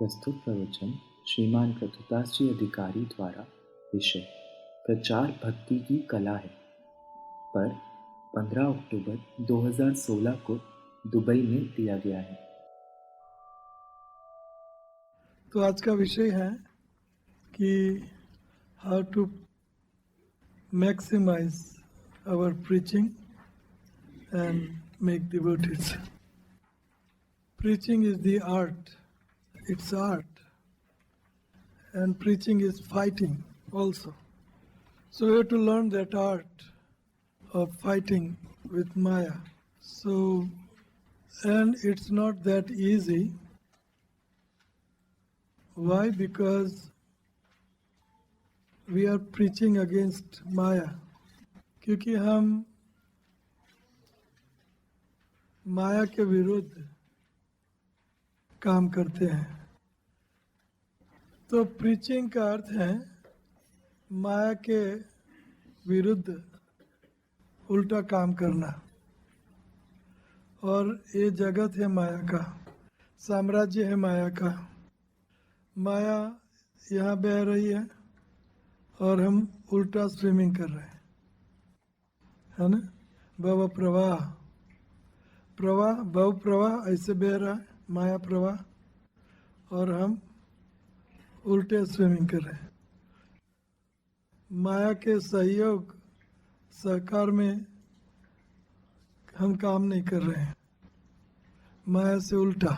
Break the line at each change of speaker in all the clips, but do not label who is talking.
प्रस्तुत प्रवचन श्रीमान प्रतुदास जी अधिकारी द्वारा विषय प्रचार भक्ति की कला है पर 15 अक्टूबर 2016 को दुबई में दिया गया है।
तो आज का विषय है कि how to maximise our preaching and make devotees. Preaching is the art, it's art, and preaching is fighting also. So we have to learn that art of fighting with Maya. So, and it's not that easy. Why? Because we are preaching against Maya. क्योंकि हम माया के विरुद्ध काम करते हैं। तो preaching का अर्थ है माया के विरुद्ध उल्टा काम करना। और ये जगत है माया का, साम्राज्य है माया का। माया यहाँ बह रही है और हम उल्टा स्विमिंग कर रहे हैं, है ना। भव प्रवाह, प्रवाह भव प्रवाह ऐसे बह रहा है माया प्रवाह, और हम उल्टे स्विमिंग कर रहे हैं। माया के सहयोग सहकार में हम काम नहीं कर रहे हैं, माया से उल्टा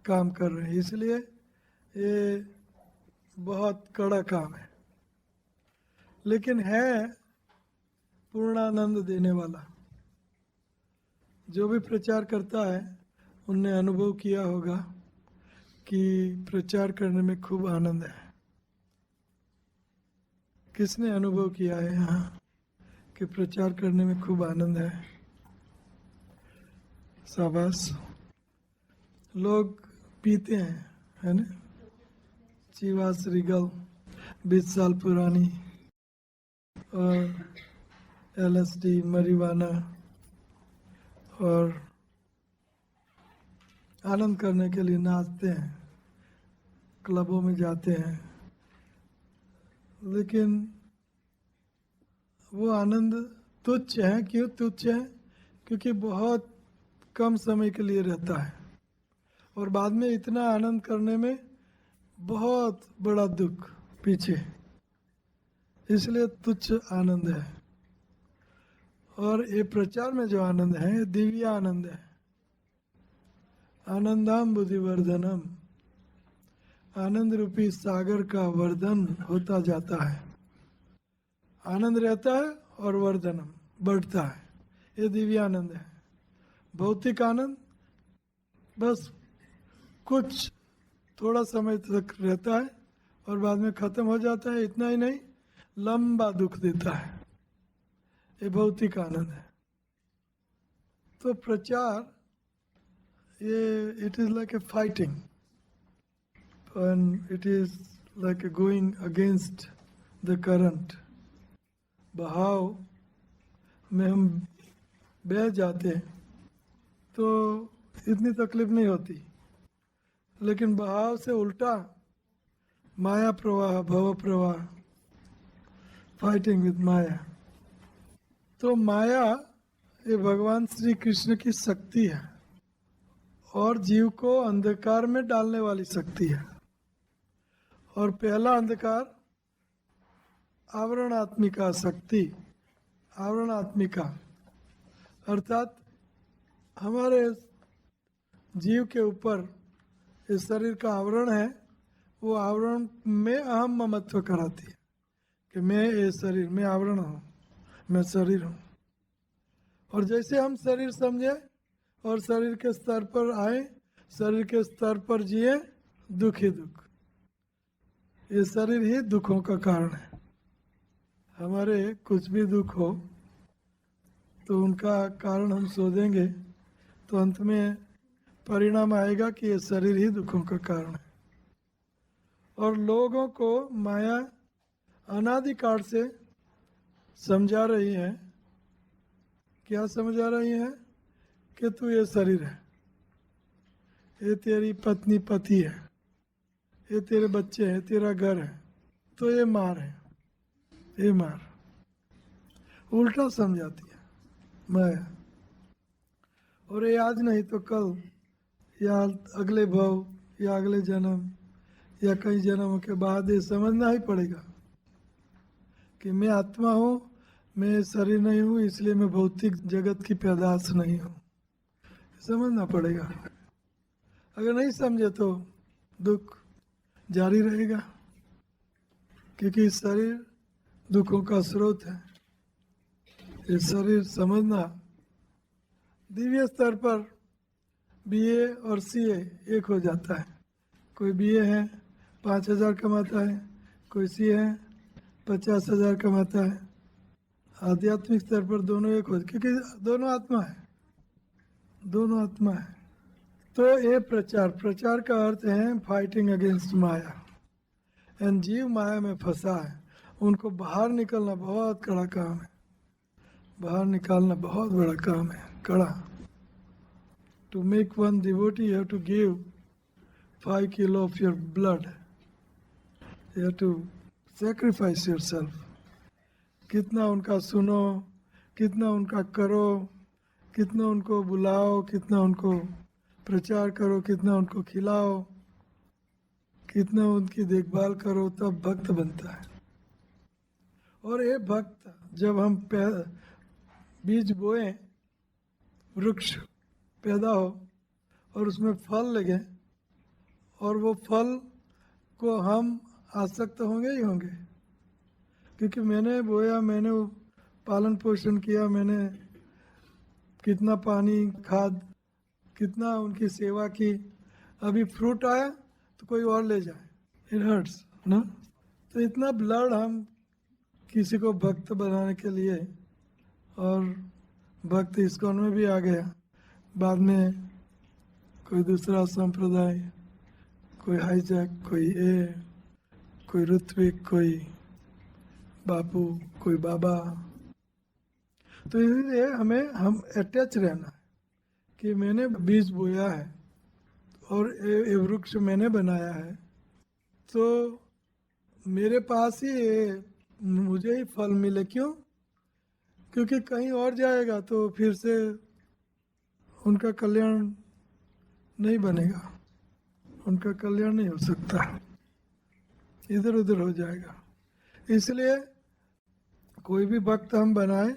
काम कर रहे हैं। इसलिए ये बहुत कड़ा काम है, लेकिन है पूर्णानंद देने वाला। जो भी प्रचार करता है उनने अनुभव किया होगा कि प्रचार करने में खूब आनंद है। किसने अनुभव किया है यहाँ कि प्रचार करने में खूब आनंद है? शाबाश। लोग पीते हैं, है ना, चीवास रिगल 20 साल पुरानी, और LSD मरीवाना, और आनंद करने के लिए नाचते हैं, क्लबों में जाते हैं। लेकिन वो आनंद तुच्छ है। क्यों तुच्छ है? क्योंकि बहुत कम समय के लिए रहता है और बाद में इतना आनंद करने में बहुत बड़ा दुख पीछे, इसलिए तुच्छ आनंद है। और ये प्रचार में जो आनंद है ये दिव्य आनंद है। आनंदाम बुद्धिवर्धनम, आनंद रूपी सागर का वर्धन होता जाता है। आनंद रहता है और वर्धनम बढ़ता है, ये दिव्य आनंद है। भौतिक आनंद बस कुछ थोड़ा समय तक रहता है और बाद में खत्म हो जाता है। इतना ही नहीं, लंबा दुख देता है, ये भौतिक आनंद है। तो प्रचार ये it is like a fighting, and it is like a going against the current. बहाव में हम बह जाते हैं तो इतनी तकलीफ नहीं होती, लेकिन बहाव से उल्टा माया प्रवाह, भव प्रवाह, फाइटिंग विद माया। तो माया ये भगवान श्री कृष्ण की शक्ति है और जीव को अंधकार में डालने वाली शक्ति है। और पहला अंधकार आवरणात्मिका शक्ति, आवरणात्मिका अर्थात हमारे जीव के ऊपर इस शरीर का आवरण है, वो आवरण में अहम ममत्व कराती है कि मैं ये शरीर, मैं आवरण हूँ, मैं शरीर हूँ। और जैसे हम शरीर समझे और शरीर के स्तर पर आए, शरीर के स्तर पर जिए, दुख ही दुख। ये शरीर ही दुखों का कारण है। हमारे कुछ भी दुख हो तो उनका कारण हम सोचेंगे तो अंत में परिणाम आएगा कि ये शरीर ही दुखों का कारण है। और लोगों को माया अनादिकाल से समझा रही है। क्या समझा रही है? कि तू ये शरीर है, ये तेरी पत्नी पति है, ये तेरे बच्चे हैं, तेरा घर है, तो ये मार है, ये मार। उल्टा समझाती है माया। और ये आज नहीं तो कल, या अगले भव, या अगले जन्म, या कई जन्मों के बाद ये समझना ही पड़ेगा कि मैं आत्मा हूँ, मैं शरीर नहीं हूँ, इसलिए मैं भौतिक जगत की पैदाश नहीं हूँ। समझना पड़ेगा। अगर नहीं समझे तो दुख जारी रहेगा, क्योंकि शरीर दुखों का स्रोत है। ये शरीर समझना, दिव्य स्तर पर बीए और सीए एक हो जाता है। कोई बीए है 5,000 कमाता है, कोई सीए है 50,000 कमाता है। आध्यात्मिक स्तर पर दोनों एक हो, क्योंकि दोनों आत्मा है, दोनों आत्मा है। तो ये प्रचार का अर्थ है फाइटिंग अगेंस्ट माया। एंड जीव माया में फंसा है, उनको बाहर निकलना बहुत कड़ा काम है। बाहर निकालना बहुत बड़ा काम है, कड़ा। To make one devotee you have to give 5 kilo of your blood, you have to sacrifice yourself. कितना उनका सुनो, कितना उनका करो, कितना उनको बुलाओ, कितना उनको प्रचार करो, कितना उनको खिलाओ, कितना उनकी देखभाल करो, तब भक्त बनता है। और ये भक्त जब हम बीज बोए, वृक्ष पैदा हो और उसमें फल लगे, और वो फल को हम आसक्त होंगे ही होंगे, क्योंकि मैंने बोया, मैंने पालन पोषण किया, मैंने कितना पानी, खाद, कितना उनकी सेवा की। अभी फ्रूट आया तो कोई और ले जाए, इट हर्ट्स ना। तो इतना ब्लड हम किसी को भक्त बनाने के लिए, और भक्त इस्कॉन में भी आ गया, बाद में कोई दूसरा संप्रदाय, कोई हाईजैक, कोई ऋत्विक, कोई बापू, कोई बाबा। तो इसलिए हम अटैच रहना है कि मैंने बीज बोया है और ये वृक्ष मैंने बनाया है, तो मेरे पास ही मुझे ही फल मिले। क्यों? क्योंकि कहीं और जाएगा तो फिर से उनका कल्याण नहीं बनेगा, उनका कल्याण नहीं हो सकता, इधर उधर हो जाएगा। इसलिए कोई भी भक्त हम बनाए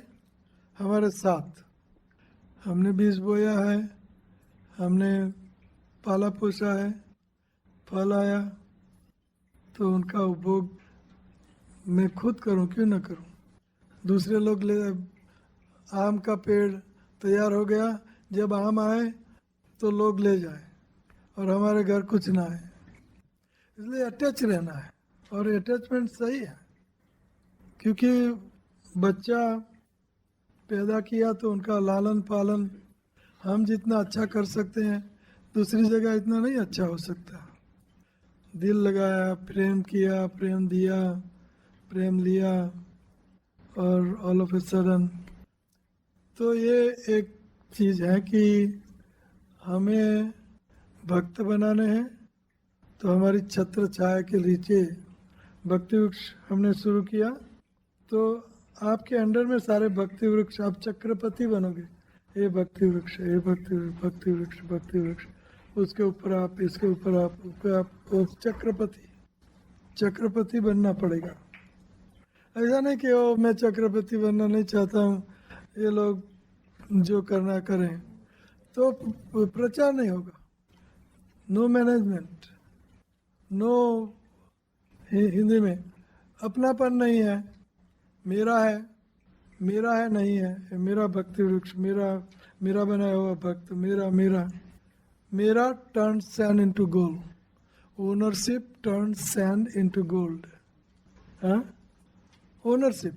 हमारे साथ, हमने बीज बोया है, हमने पाला पोसा है, फल आया, तो उनका उपभोग मैं खुद करूं, क्यों ना करूं। दूसरे लोग ले, आम का पेड़ तैयार हो गया, जब आम आए तो लोग ले जाए और हमारे घर कुछ ना आए। इसलिए अटैच रहना है, और अटैचमेंट सही है, क्योंकि बच्चा पैदा किया तो उनका लालन पालन हम जितना अच्छा कर सकते हैं, दूसरी जगह इतना नहीं अच्छा हो सकता। दिल लगाया, प्रेम किया, प्रेम दिया, प्रेम लिया, और ऑल ऑफ ए सडन। तो ये एक चीज़ है कि हमें भक्त बनाने हैं, तो हमारी छत्र छाया के नीचे भक्ति वृक्ष हमने शुरू किया, तो आपके अंडर में सारे भक्ति वृक्ष, आप चक्रपति बनोगे। ये भक्ति वृक्ष, ये भक्ति वृक्ष, भक्ति वृक्ष, भक्ति वृक्ष, उसके ऊपर आप, इसके ऊपर आप, ऊपर आप, चक्रपति, चक्रपति बनना पड़ेगा। ऐसा नहीं कि ओ मैं चक्रपति बनना नहीं चाहता हूँ, ये लोग जो करना करें, तो प्रचार नहीं होगा। नो मैनेजमेंट, नो, हिंदी में अपनापन नहीं है, मेरा है, मेरा है नहीं है, मेरा भक्ति वृक्ष, मेरा बनाया हुआ भक्त, मेरा turn sand into gold, ownership turn sand into gold. Ownership.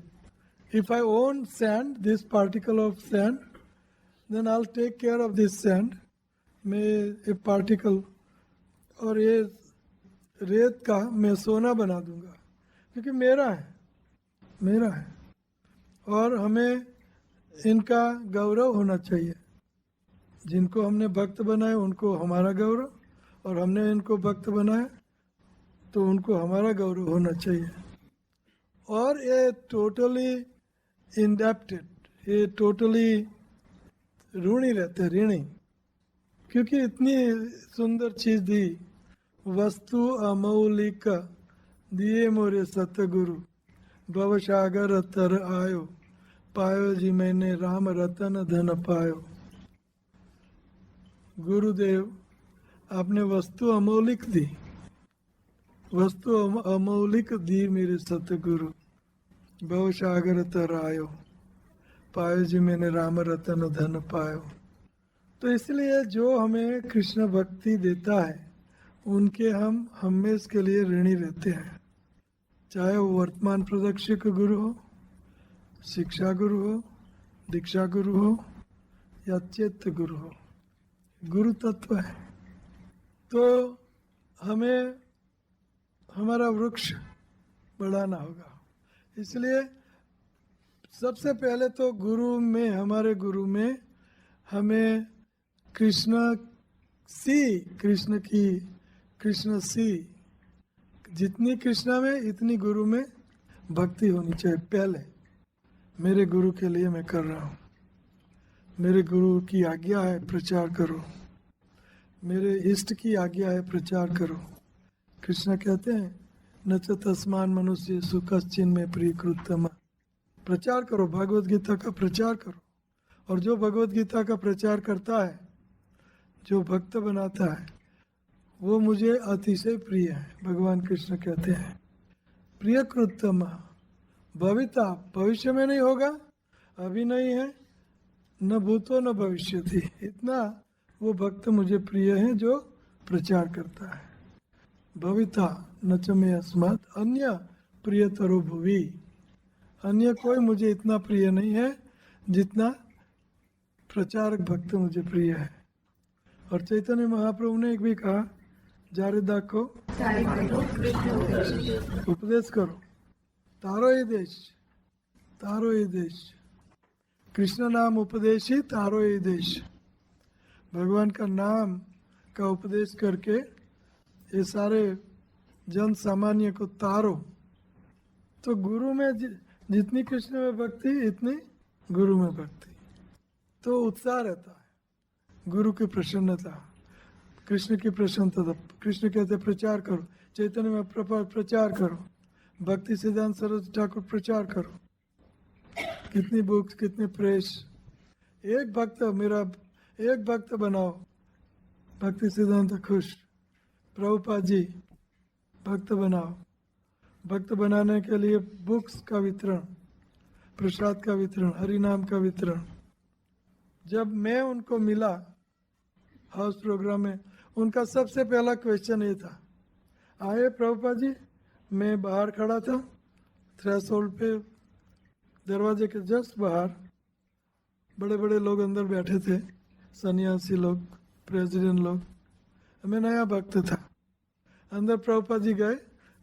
If I own sand, this particle of sand, then I'll take care of this sand. मैं ये पार्टिकल और ये रेत का मैं सोना बना दूंगा, क्योंकि मेरा है। और हमें इनका गौरव होना चाहिए, जिनको हमने भक्त बनाया उनको हमारा गौरव, और हमने इनको भक्त बनाया तो उनको हमारा गौरव होना चाहिए। और ये टोटली इंडेप्टेड, ये टोटली ऋणी रहते, ऋणी, क्योंकि इतनी सुंदर चीज दी, वस्तु अमौलिक दिए मोरे सतगुरु, भवसागर तर आयो, पायो जी मैंने राम रतन धन पायो। गुरुदेव आपने वस्तु अमौलिक दी, वस्तु अमौलिक दी मेरे सतगुरु, भवसागर तर आयो, पायो जी मैंने राम रतन धन पायो। तो इसलिए जो हमें कृष्ण भक्ति देता है उनके हम हमेशा के लिए ऋणी रहते हैं, चाहे वो वर्तमान प्रदक्षिक गुरु हो, शिक्षा गुरु हो, दीक्षा गुरु हो या चैत्य गुरु हो, गुरु तत्व है। तो हमें हमारा वृक्ष बढ़ाना होगा। इसलिए सबसे पहले तो गुरु में, हमारे गुरु में हमें कृष्ण सी, जितनी कृष्णा में इतनी गुरु में भक्ति होनी चाहिए। पहले मेरे गुरु के लिए मैं कर रहा हूँ, मेरे गुरु की आज्ञा है प्रचार करो, मेरे इष्ट की आज्ञा है प्रचार करो। कृष्ण कहते हैं न च तस्मान मनुष्य सुखश्चिन में प्रियकृतम, प्रचार करो, भगवत गीता का प्रचार करो। और जो भगवत गीता का प्रचार करता है, जो भक्त बनाता है, वो मुझे अतिशय प्रिय है। भगवान कृष्ण कहते हैं प्रियकृतम भविता, भविष्य में नहीं होगा, अभी नहीं है, न भूतो न भविष्य थी, इतना वो भक्त मुझे प्रिय है जो प्रचार करता है। भविता न च मे अस्मात् अन्य प्रियतरो भुवि, अन्य कोई मुझे इतना प्रिय नहीं है जितना प्रचारक भक्त मुझे प्रिय है। और चैतन्य महाप्रभु ने एक भी कहा, जारिदा को उपदेश करो, तारो ये देश, तारो ये देश, कृष्ण नाम उपदेशी तारो ये देश। भगवान का नाम का उपदेश करके ये सारे जन सामान्य को तारो। तो गुरु में जितनी कृष्ण में भक्ति इतनी गुरु में भक्ति, तो उत्साह रहता है, गुरु की प्रसन्नता, कृष्ण की प्रसन्नता। कृष्ण कहते प्रचार करो, चैतन्य में प्रचार करो, भक्ति सिद्धांत सरस्वती ठाकुर प्रचार करो, कितनी बुक्स, कितने प्रेस। एक भक्त, मेरा एक भक्त बनाओ, भक्ति सिद्धांत खुश, प्रभुपाद जी भक्त बनाओ। भक्त बनाने के लिए बुक्स का वितरण, प्रसाद का वितरण, हरि नाम का वितरण। जब मैं उनको मिला हाउस प्रोग्राम में, उनका सबसे पहला क्वेश्चन ये था, आए प्रभुपाद जी, मैं बाहर खड़ा था थ्रेशोल्ड पे, दरवाजे के जस्ट बाहर, बड़े बड़े लोग अंदर बैठे थे, सन्यासी लोग, प्रेसिडेंट लोग, मैं नया भक्त था। अंदर प्रभुपाद जी गए,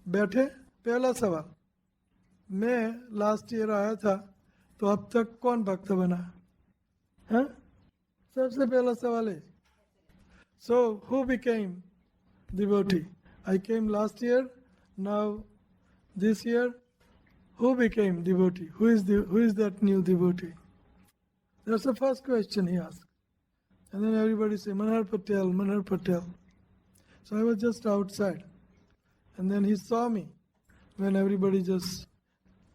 बैठे, पहला सवाल, मैं लास्ट ईयर आया था तो अब तक कौन भक्त बना है? सबसे पहला सवाल है, so who became devotee? I came last year, now this year, who became devotee? Who is that new devotee? That's the first question he asked. And then everybody say, Manar Patel, Manar Patel. So I was just outside. And then he saw me. When everybody just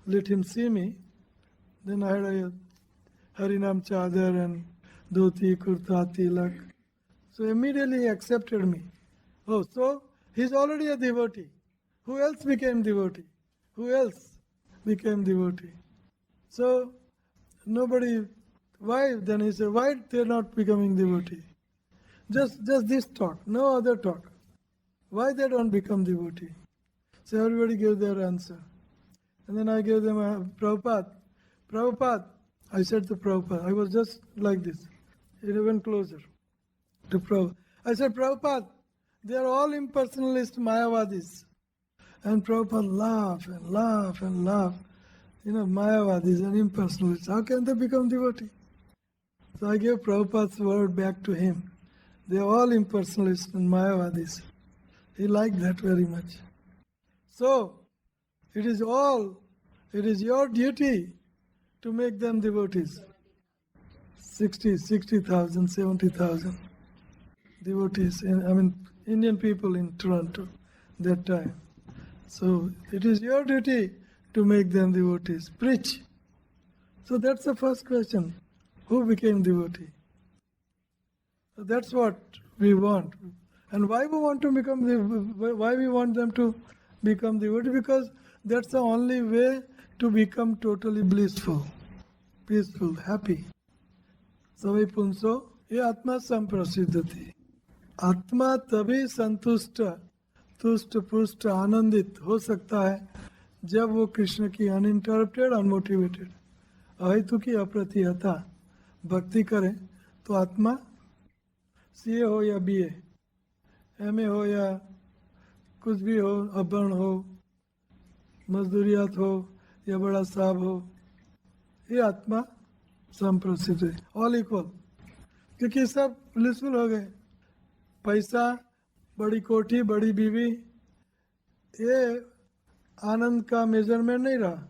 let him see me, then I had a Harinam Chadar and Dhoti, Kurta, Tilak. So immediately he accepted me. Oh, so he's already a devotee. Who else became devotee? Who else became devotee? So nobody, why? Then he said, why they're not becoming devotee? Just this talk, no other talk. Why they don't become devotee? So everybody gave their answer. And then I gave them a Prabhupada. I said to Prabhupada, I was just like this, even closer to Prabhupada. I said, Prabhupada, they are all impersonalist Mayavadis. And Prabhupada laughed and laughed and laughed. You know, Mayavadis and impersonalists, how can they become devotee? So I gave Prabhupada's word back to him. They are all impersonalists and Mayavadis. He liked that very much. So, it is your duty to make them devotees. 60,000, 70,000 devotees, Indian people in Toronto that time. So, it is your duty to make them devotees. Preach. So that's the first question. Who became devotee? So that's what we want. And why we want them to become devotee? Because that's the only way to become totally blissful, peaceful, happy. सवै पुंसो ये आत्मा संप्रसिद्ध थी. आत्मा तभी संतुष्ट, तुष्ट पुष्ट, आनंदित हो सकता है जब वो कृष्ण की अनइंटरप्टेड, अनमोटिवेटेड, अहेतु की अप्रतिहता भक्ति करे. तो आत्मा सीए हो या बीए, एमए हो या कुछ भी हो, अवर्ण हो, मजदूरियात हो या बड़ा साहब हो, ये आत्मा संप्रसिद्ध है. ऑल इक्वल, क्योंकि सब ब्लिसफुल हो गए. पैसा, बड़ी कोठी, बड़ी बीवी, ये आनंद का मेजरमेंट नहीं रहा.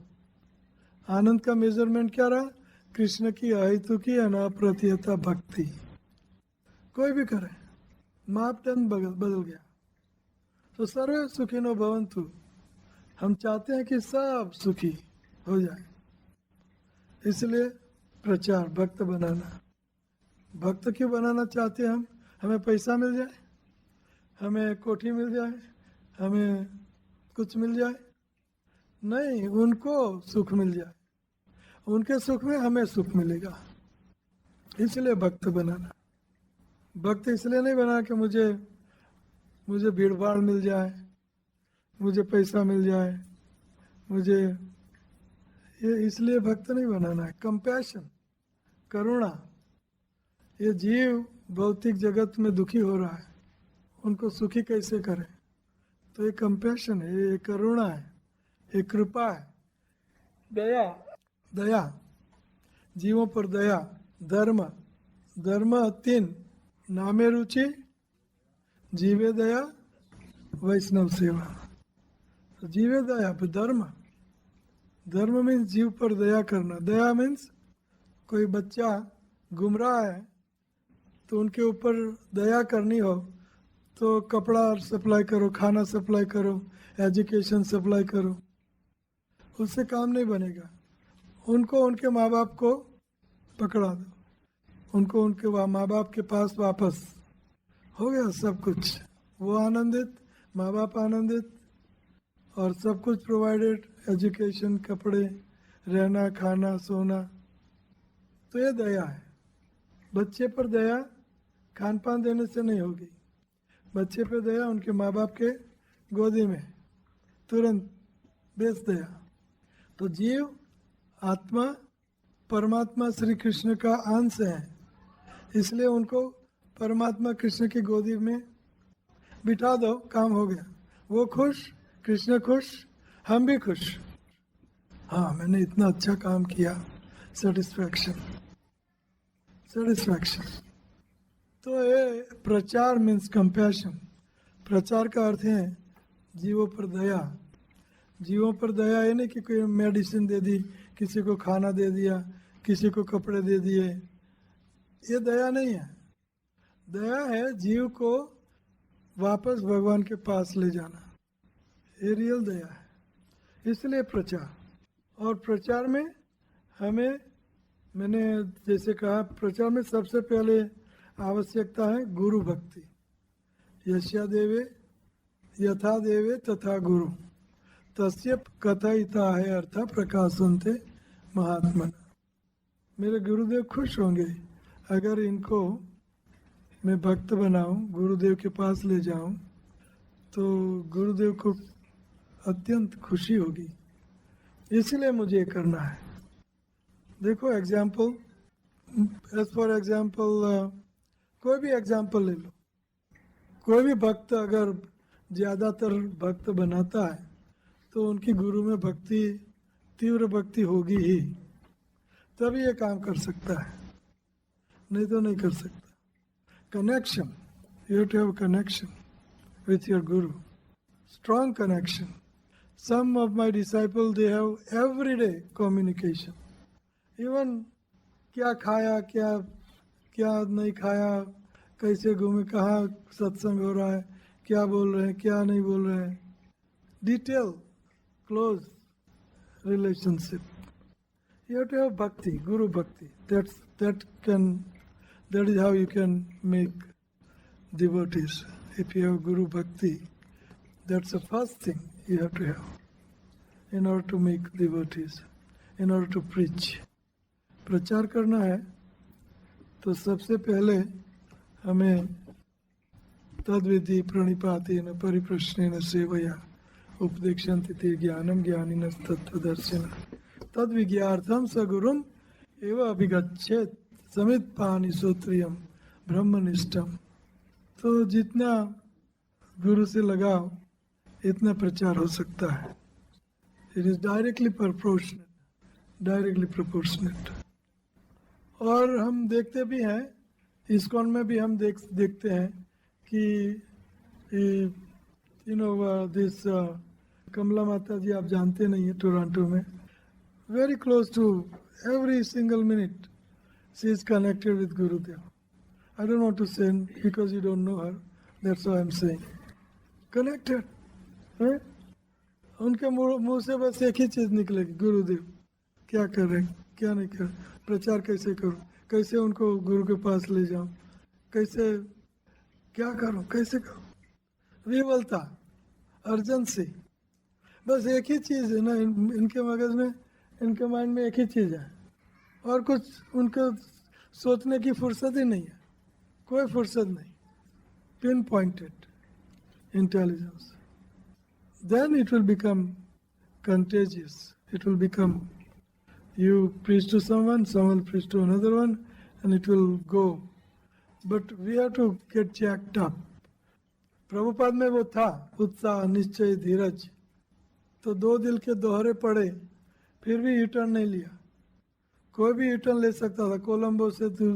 आनंद का मेजरमेंट क्या रहा? कृष्ण की अहेतु की अनाप्रतिहता भक्ति. कोई भी करे, मापदंड बदल गया. तो सर्वे सुखिनो भवन्तु. हम चाहते हैं कि सब सुखी हो जाए, इसलिए प्रचार, भक्त बनाना. भक्त क्यों बनाना चाहते हैं हम? हमें पैसा मिल जाए, हमें कोठी मिल जाए, हमें कुछ मिल जाए? नहीं, उनको सुख मिल जाए. उनके सुख में हमें सुख मिलेगा, इसलिए भक्त बनाना. भक्त इसलिए नहीं बना कि मुझे भीड़ भाड़ मिल जाए, मुझे पैसा मिल जाए, मुझे ये इसलिए भक्त नहीं बनाना है. कंपैशन, करुणा. ये जीव भौतिक जगत में दुखी हो रहा है, उनको सुखी कैसे करें? तो ये कंपैशन है, ये करुणा है, ये कृपा है, दया, जीवों पर दया. धर्म, धर्म 3, नामे रुचि, जीवे दया, वैष्णव सेवा. जीवे दया, धर्म मीन्स जीव पर दया करना. दया मीन्स कोई बच्चा गुमराह है तो उनके ऊपर दया करनी हो तो कपड़ा सप्लाई करो, खाना सप्लाई करो, एजुकेशन सप्लाई करो. उससे काम नहीं बनेगा. उनको उनके माँ बाप को पकड़ा दो, उनको उनके माँ बाप के पास वापस, हो गया सब कुछ. वो आनंदित, माँ बाप आनंदित, और सब कुछ प्रोवाइडेड, एजुकेशन, कपड़े, रहना, खाना, सोना. तो ये दया है. बच्चे पर दया खान पान देने से नहीं होगी. बच्चे पर दया उनके माँ बाप के गोदी में तुरंत बेस दया. तो जीव, आत्मा, परमात्मा श्री कृष्ण का अंश है, इसलिए उनको परमात्मा कृष्ण की गोदी में बिठा दो, काम हो गया. वो खुश, कृष्ण खुश, हम भी खुश. हाँ, मैंने इतना अच्छा काम किया. सेटिस्फैक्शन. तो ये प्रचार मीन्स कंपैशन. प्रचार का अर्थ है जीवों पर दया. जीवों पर दया ये नहीं कि कोई मेडिसिन दे दी, किसी को खाना दे दिया, किसी को कपड़े दे दिए. ये दया नहीं है. दया है जीव को वापस भगवान के पास ले जाना. ये रियल दया है. इसलिए प्रचार. और प्रचार में हमें, मैंने जैसे कहा, प्रचार में सबसे पहले आवश्यकता है गुरु भक्ति. यस्या देवे यथा देवे तथा गुरु तस्य कथयिता है अर्थ प्रकाशन्ते महात्मन. मेरे गुरुदेव खुश होंगे अगर इनको मैं भक्त बनाऊं, गुरुदेव के पास ले जाऊं, तो गुरुदेव को अत्यंत खुशी होगी. इसलिए मुझे करना है. देखो एग्जाम्पल, एज फॉर एग्जाम्पल, कोई भी एग्जाम्पल ले लो. कोई भी भक्त अगर ज़्यादातर भक्त बनाता है तो उनकी गुरु में भक्ति, तीव्र भक्ति होगी ही, तभी ये काम कर सकता है. नहीं तो नहीं कर सकता. Connection, you have to have connection with your guru, strong connection. Some of my disciples, they have everyday communication. Even क्या खाया, क्या क्या नहीं खाया, कैसे घूमे, कहाँ सत्संग हो रहा है, क्या बोल रहे हैं, क्या नहीं बोल रहे हैं. Detail, close relationship. You have to have bhakti, guru bhakti. That is how you can make devotees. If you have guru bhakti, that's the first thing you have to have in order to make devotees, in order to preach. प्रचार करना है तो सबसे पहले हमें तद्विधि प्रणिपातेन परिप्रश्नेन सेवया उपदेक्षन्ति ते ज्ञानं ज्ञानिनस्तत्त्वदर्शिनः तद्विज्ञार्थं स गुरुम् एव अभिगच्छेत् समित्पानि सूत्रियं ब्रह्मनिष्ठम्. तो जितना गुरु से लगाओ इतना प्रचार हो सकता है. It is directly proportionate. और हम देखते भी हैं, इस्कॉन में भी हम देखते हैं कि दिस कमला माता जी, आप जानते नहीं है, टोरंटो में, very close to every single minute she is connected with Gurudev. I don't want to say because you don't know her, that's why I'm saying. Connected. है? उनके मुंह से बस एक ही चीज निकलेगी, गुरुदेव क्या कर रहे हैं, क्या नहीं कर रहे, प्रचार कैसे करूं, कैसे उनको गुरु के पास ले जाऊं, कैसे क्या करूं, कैसे करूं. विवलता, अर्जेंसी, बस एक ही चीज है ना इनके मगज में, इनके माइंड में एक ही चीज है, और कुछ उनको सोचने की फुर्सत ही नहीं है, कोई फुर्सत नहीं. Pin pointed intelligence. Then it will become contagious. It will become, you preach to someone, someone preach to another one, and it will go. But we have to get jacked up. Prabhupada में वो था, उत्साह, निश्चय, धीरज. तो दो दिल के दोहरे पड़े, फिर भी यूटर्न नहीं लिया. कोई भी यूटर्न ले सकता था. कोलंबो से तू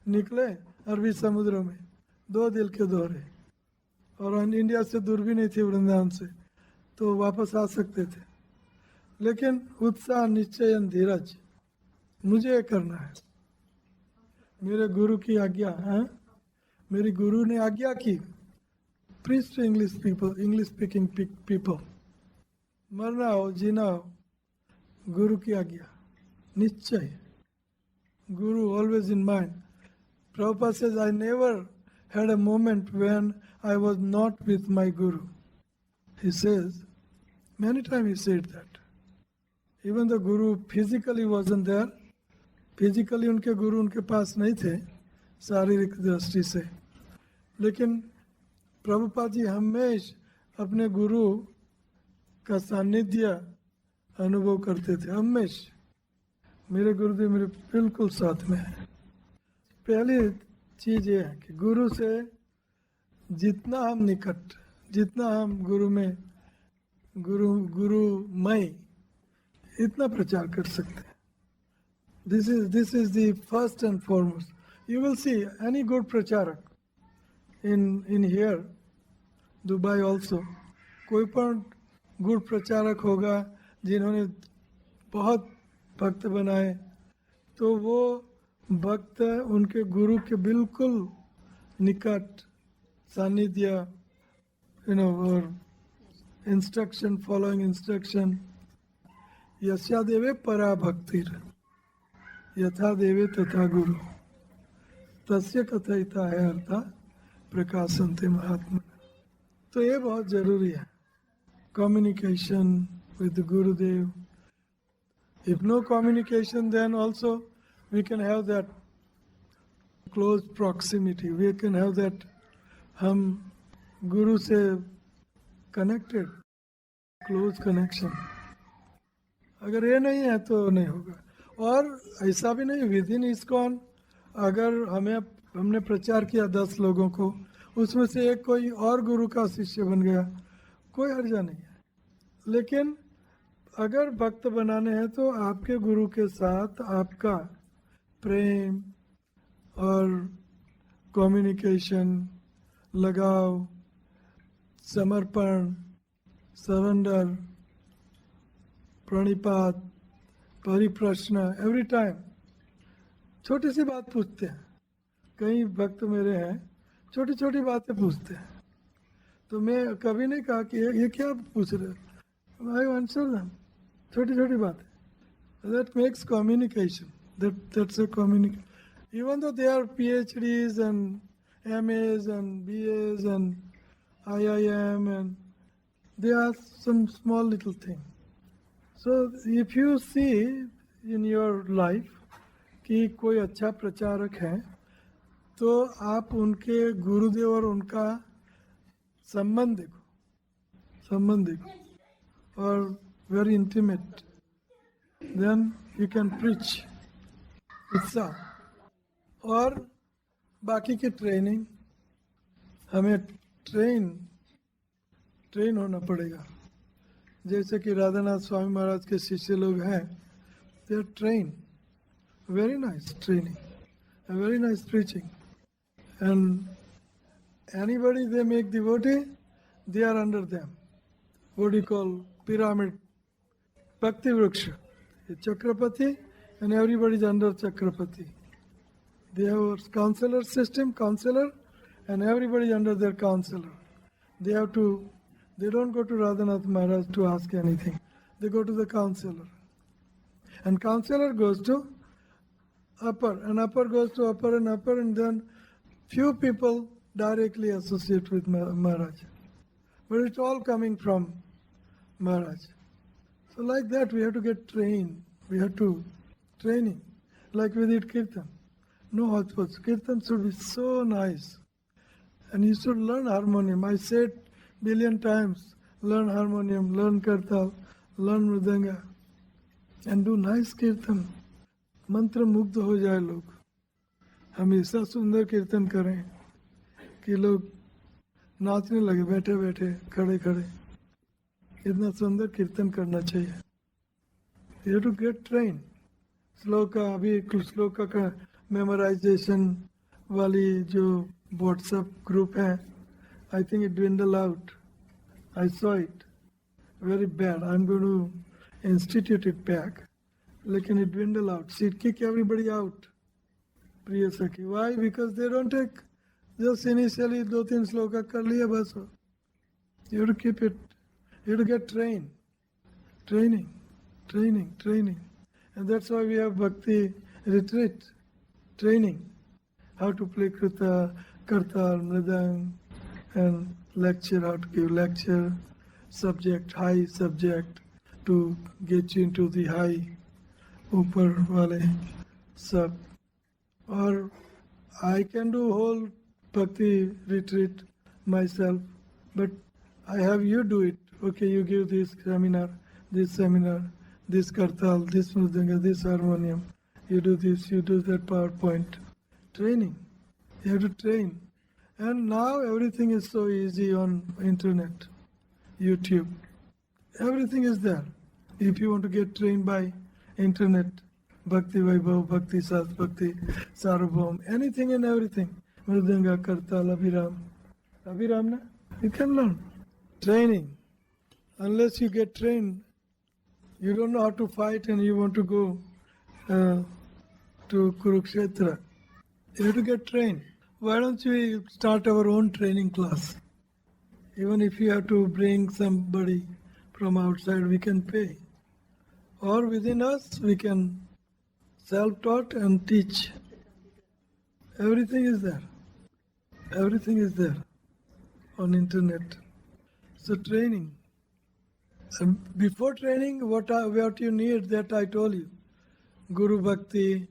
निकले अरबी समुद्र में, दो दिल के दोहरे, और इंडिया से दूर भी नहीं थी वृंदावन से, तो वापस आ सकते थे. लेकिन उत्साह, निश्चय, धीरज, मुझे ये करना है, मेरे गुरु की आज्ञा है, मेरी गुरु ने आज्ञा की. Preach to English people, English speaking people. मरना हो जीना हो, गुरु की आज्ञा, निश्चय, guru always in mind. Prabhupada says, I never had a moment when I was not with my guru. He says, many times he said that. Even the guru physically wasn't there. Physically उनके गुरु उनके पास नहीं थे शारीरिक दृष्टि से, लेकिन प्रभुपाद जी हमेशा अपने गुरु का सानिध्य अनुभव करते थे. हमेशा मेरे गुरुदेव मेरे बिल्कुल साथ में है. पहली चीज ये है कि गुरु से जितना हम निकट, जितना हम गुरु में गुरुमय, इतना प्रचार कर सकते हैं. This is the first and foremost. You will see any good प्रचारक in here, Dubai also, कोई पण गुड प्रचारक होगा जिन्होंने बहुत भक्त बनाए, तो वो भक्त उनके गुरु के बिल्कुल निकट सानिध्य, और इंस्ट्रक्शन, फॉलोइंग इंस्ट्रक्शन. यस्या देवे परा भक्तिर यथा देवे तथा गुरु तस्य कथयिता है अर्था प्रकाशन्ते महात्मा. तो ये बहुत जरूरी है, communication with Gurudev. If no communication, then also we can have that close proximity. We can have that हम गुरु से connected, close connection. अगर ये नहीं है तो नहीं होगा. और ऐसा भी नहीं, विद इन ISKCON अगर हमने प्रचार किया 10 लोगों को, उसमें से एक कोई और गुरु का शिष्य बन गया, कोई हर्जा नहीं है. लेकिन अगर भक्त बनाने हैं तो आपके गुरु के साथ आपका प्रेम और कम्युनिकेशन, लगाव, समर्पण, सरेंडर, प्रणिपात, परिप्रश्न, एवरी टाइम छोटी सी बात पूछते हैं। कई भक्त मेरे हैं छोटी छोटी बातें पूछते हैं, तो मैं कभी नहीं कहा कि ये क्या पूछ रहे हो, आई आंसर देम, छोटी छोटी बातें। That makes communication, that's a communication. Even though they are PhDs and MAs and BAs and IIM, and they ask some small little thing. So if you see in your life कि कोई अच्छा प्रचारक है, तो आप उनके गुरुदेव और उनका संबंध देखो, और very intimate, then you can preach उत्साह। और बाकी की ट्रेनिंग, हमें ट्रेन होना पड़ेगा। जैसे कि राधानाथ स्वामी महाराज के शिष्य लोग हैं, they are train, very nice training, a very nice preaching. And anybody they make devotee, they are under them. What do you call pyramid? Bhakti Vriksha. Chakrapati, and everybody is under Chakrapati. They have a counselor system, counselor, and everybody is under their counselor. They don't go to Radhanath Maharaj to ask anything. They go to the counselor. And counselor goes to upper, and upper goes to upper and upper, and then few people directly associate with Maharaj. But it's all coming from Maharaj. So like that we have to get trained. We have to training. Like we did Kirtan. No hodgepodge. Kirtan should be so nice. And you should learn harmonium. I said billion times, learn harmonium, learn kartal, learn mridanga, and do nice Kirtan. मंत्र मुग्ध हो जाए लोग। हमेशा सुंदर कीर्तन करें कि लोग नाचने लगे बैठे बैठे, खड़े खड़े। इतना सुंदर कीर्तन करना चाहिए। You to get train. श्लोका, अभी श्लोका का मेमोराइजेशन वाली जो व्हाट्सएप ग्रुप है, I think it dwindle out. I saw it, very bad. I am going to institute it back, लेकिन it dwindle out. So it kick everybody out. प्रिय सखी, why? Because they don't take just initially 2-3 shloka कर लिया बस। You have to keep it. You have to get trained. Training. And that's why we have bhakti retreat. Training. How to play krita, kartal, mridang, and lecture, how to give lecture, subject, high subject, to get you into the high ऊपर वाले सब। और I can do whole bhakti retreat myself, but I have you do it. Okay, you give this seminar, this kartal, this mridanga, this harmonium. You do this, you do that PowerPoint. Training. You have to train. And now everything is so easy on internet, YouTube. Everything is there. If you want to get trained by internet, Bhakti Vaibhav, Bhakti Sat, Bhakti Sarvabhaum, anything and everything. Mridanga, Kartal, Abhiram, na? You can learn. Training. Unless you get trained, you don't know how to fight and you want to go to Kurukshetra. You have to get trained. Why don't we start our own training class? Even if you have to bring somebody from outside, we can pay. Or within us, we can self-taught and teach. Everything is there. Everything is there on internet. So training. And before training, what you need, that I told you. Guru Bhakti,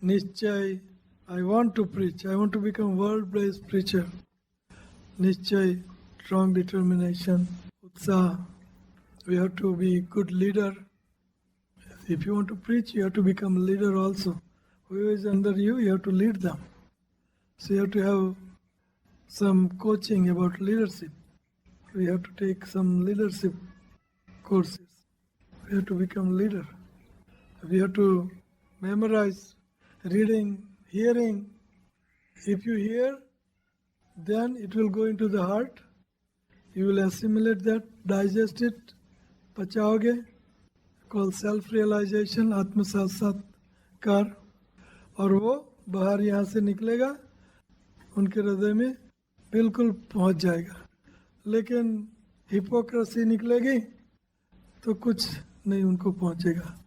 Nischay. I want to preach. I want to become world-based preacher. Nischay, strong determination, Utsaha. We have to be good leader. If you want to preach, you have to become a leader also. Whoever is under you, you have to lead them. So you have to have some coaching about leadership. We have to take some leadership courses. We have to become leader. We have to memorize, reading, hearing, If you hear, then it will go into the heart. You will assimilate that, digest it, पचाओगे, called self-realization, आत्म साक्षात्कार, और वो बाहर यहाँ से निकलेगा, उनके हृदय में बिल्कुल पहुँच जाएगा. लेकिन हिपोक्रेसी निकलेगी तो कुछ नहीं उनको पहुँचेगा.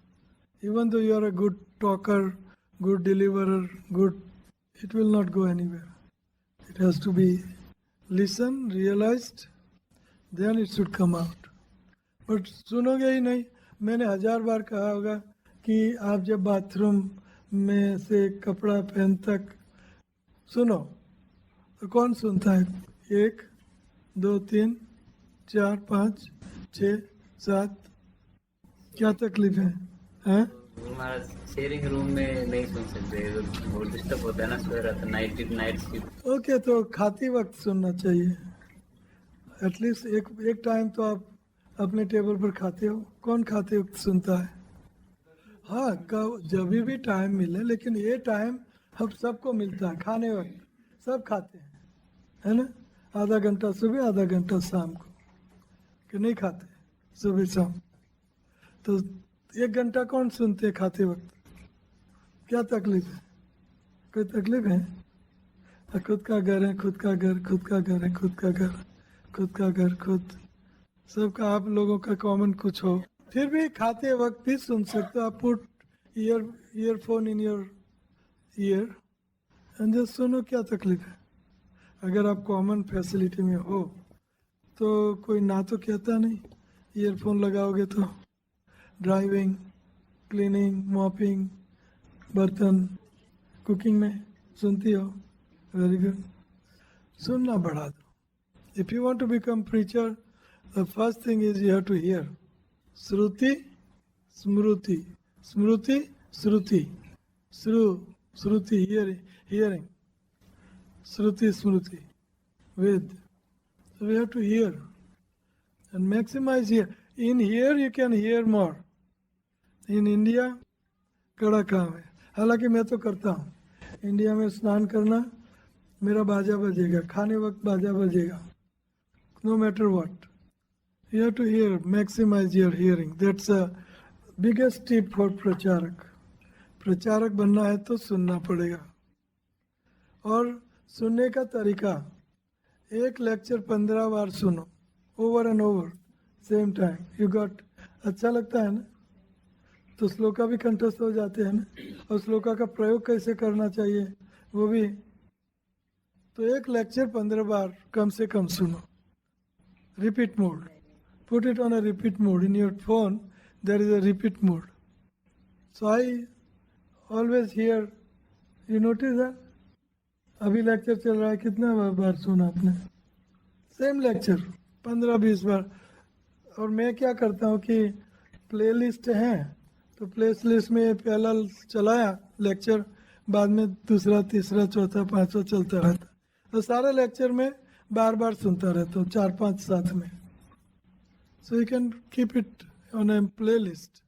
Even though you are a good talker, good deliverer, good, it will not go anywhere. It has to be listened, realized, then it should come out. But सुनोगे ही नहीं. मैंने 1000 बार कहा होगा कि आप जब बाथरूम में से कपड़ा पहन तक सुनो, तो कौन सुनता है? 1, 2, 3, 4, 5, 6, 7. क्या तकलीफ है? हैं?
हमारा शेयरिंग रूम में नहीं सुन सकते, बहुत डिस्टर्ब होता है ना, सवेरा तो नाइट शिफ्ट.
ओके, तो खाती वक्त सुनना चाहिए. एटलीस्ट एक टाइम तो आप अपने टेबल पर खाते हो. कौन खाते वक्त सुनता है? हाँ, जब भी टाइम मिले, लेकिन ये टाइम हम सबको मिलता है. खाने वक्त सब खाते हैं, है ना? आधा घंटा सुबह, आधा घंटा शाम को, कि नहीं खाते सुबह शाम? तो 1 घंटा कौन सुनते खाते वक्त? क्या तकलीफ है? कोई तकलीफ है? खुद का घर है, खुद का घर, खुद का घर है, खुद का घर, खुद का घर, खुद सबका, आप लोगों का कॉमन कुछ हो, फिर भी खाते वक्त भी सुन सकते हो. आप put earphone in your year and just सुनो. क्या तकलीफ है? अगर आप कॉमन फैसिलिटी में हो तो कोई ना तो कहता नहीं. ईयरफोन लगाओगे तो ड्राइविंग, क्लीनिंग, मॉपिंग, बर्तन, कुकिंग में सुनती हो. Very good. सुनना बढ़ा दो. If you want to become preacher, the first thing is you have to hear. Shruti, Smriti, Smriti, Shruti, Shruti, hearing, Shruti, Smriti, Veda. So we have to hear and maximize here. In here you can hear more. In India कड़ा काम है. हालांकि मैं तो करता हूँ. India में स्नान करना, मेरा बाजा बजेगा, खाने वक्त बाजा बजेगा. No matter what, you have to hear, maximize your hearing. That's a biggest tip for प्रचारक. प्रचारक बनना है तो सुनना पड़ेगा. और सुनने का तरीका, एक लेक्चर 15 बार सुनो, over and over, same time. You got, अच्छा लगता है ना? तो श्लोका भी कंठस्थ हो जाते हैं ना. और श्लोका का प्रयोग कैसे करना चाहिए वो भी. तो एक लेक्चर 15 बार कम से कम सुनो. Repeat mode, put it on a repeat mode. In your phone there is a repeat mode. So I always hear. You notice that? अभी लेक्चर चल रहा है, कितना बार सुना आपने? सेम लेक्चर 15-20 बार. और मैं क्या करता हूँ कि प्लेलिस्ट है, तो प्लेलिस्ट में पहला चलाया लेक्चर, बाद में दूसरा, तीसरा, चौथा, पांचवा चलता रहता. तो सारे लेक्चर में बार बार सुनता रहता हूँ, 4-5 साथ में. So you can keep it on a playlist.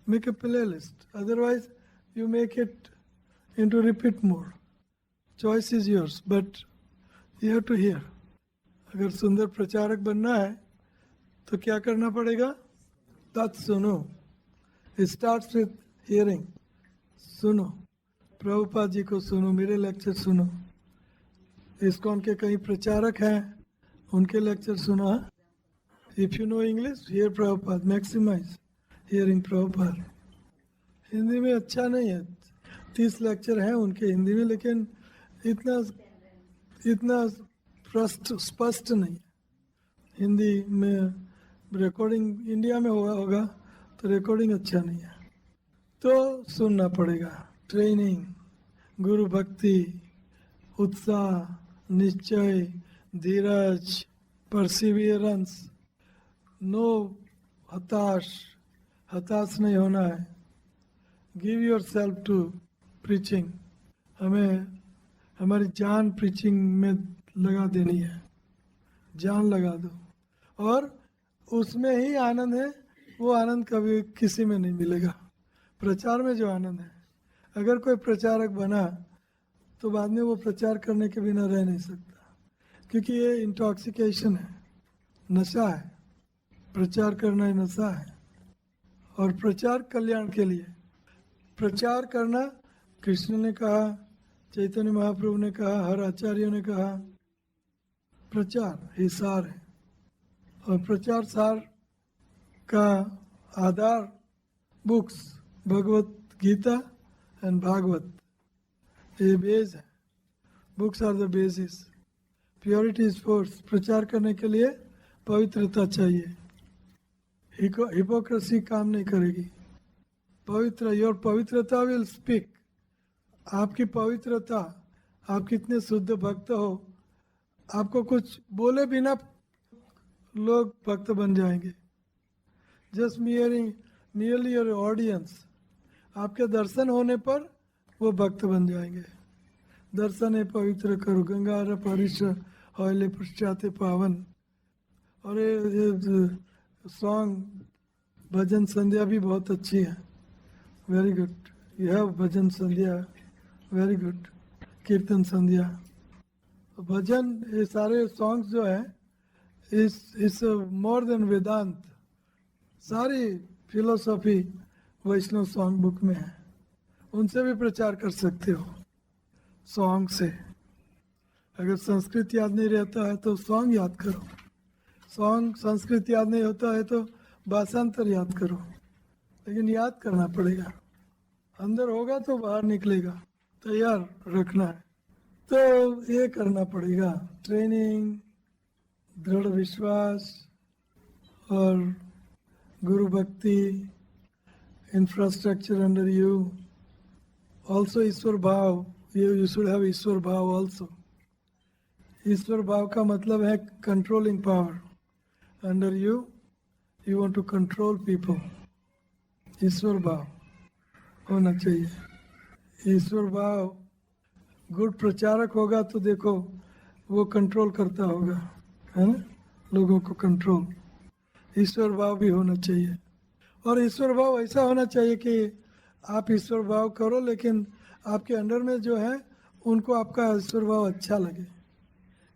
Make a playlist. Otherwise you make it into repeat mode. Choice is yours, but you have to hear. अगर सुंदर प्रचारक बनना है तो क्या करना पड़ेगा? तत् सुनो. It starts with hearing. सुनो, प्रभुपाद जी को सुनो, मेरे लेक्चर सुनो. इस्कॉन के कई प्रचारक हैं, उनके लेक्चर सुनो. If you know English, hear Prabhupada. Maximise hearing Prabhupada. Hindi में अच्छा नहीं है, 30 लेक्चर हैं उनके हिंदी में, लेकिन इतना स्पष्ट नहीं है. हिंदी में रिकॉर्डिंग इंडिया में होगा तो रिकॉर्डिंग अच्छा नहीं है. तो सुनना पड़ेगा. ट्रेनिंग, गुरु भक्ति, उत्साह, निश्चय, धीरज, परसिवियरेंस, नो हताश नहीं होना है. Give yourself to preaching. हमें हमारी जान प्रीचिंग में लगा देनी है. जान लगा दो, और उसमें ही आनंद है. वो आनंद कभी किसी में नहीं मिलेगा. प्रचार में जो आनंद है, अगर कोई प्रचारक बना तो बाद में वो प्रचार करने के बिना रह नहीं सकता, क्योंकि ये इंटॉक्सिकेशन है, नशा है। प्रचार करना ही नशा है। और प्रचार कल्याण के लिए प्रचार करना, कृष्ण ने कहा, चैतन्य महाप्रभु ने कहा, हर आचार्यों ने कहा, प्रचार ही सार है। और प्रचार सार का आधार बुक्स भगवत गीता एंड भागवत, ये बेस है। Books are the basis. Purity is force. प्रचार करने के लिए पवित्रता चाहिए, हिपोक्रेसी काम नहीं करेगी। पवित्र, योर पवित्रता विल स्पीक। आपकी पवित्रता, आप कितने शुद्ध भक्त हो, आपको कुछ बोले बिना लोग भक्त बन जाएंगे। जस्ट नियरली योर ऑडियंस, आपके दर्शन होने पर वो भक्त बन जाएंगे। दर्शन है पवित्र करो, गंगा परिश हौले पश्चाते पावन। और ये सॉन्ग भजन संध्या भी बहुत अच्छी है, very good. You have bhajan Sandhya, very good. कीर्तन संध्या, भजन, ये सारे सॉन्ग्स जो है इस मोर देन वेदांत। सारी फिलोसॉफी वैष्णव सॉन्ग बुक में है, उनसे भी प्रचार कर सकते हो सॉन्ग से। अगर संस्कृत याद नहीं रहता है तो सॉन्ग याद करो। सॉन्ग संस्कृत याद नहीं होता है तो भाषांतर याद करो, लेकिन याद करना पड़ेगा। अंदर होगा तो बाहर निकलेगा, तैयार रखना है। तो ये करना पड़ेगा, ट्रेनिंग, दृढ़ विश्वास और गुरु भक्ति, इंफ्रास्ट्रक्चर अंडर यू, ऑल्सो ईश्वर भाव। यू शुड हैव ईश्वर भाव ऑल्सो। ईश्वर भाव का मतलब है controlling power. Under you you want to control people. ईश्वर भाव होना चाहिए। ईश्वर भाव, गुड प्रचारक होगा तो देखो वो कंट्रोल करता होगा, है ना, लोगों को कंट्रोल। ईश्वर भाव भी होना चाहिए। और ईश्वर भाव ऐसा होना चाहिए कि आप ईश्वर भाव करो, लेकिन आपके अंडर में जो है उनको आपका ईश्वर भाव अच्छा लगे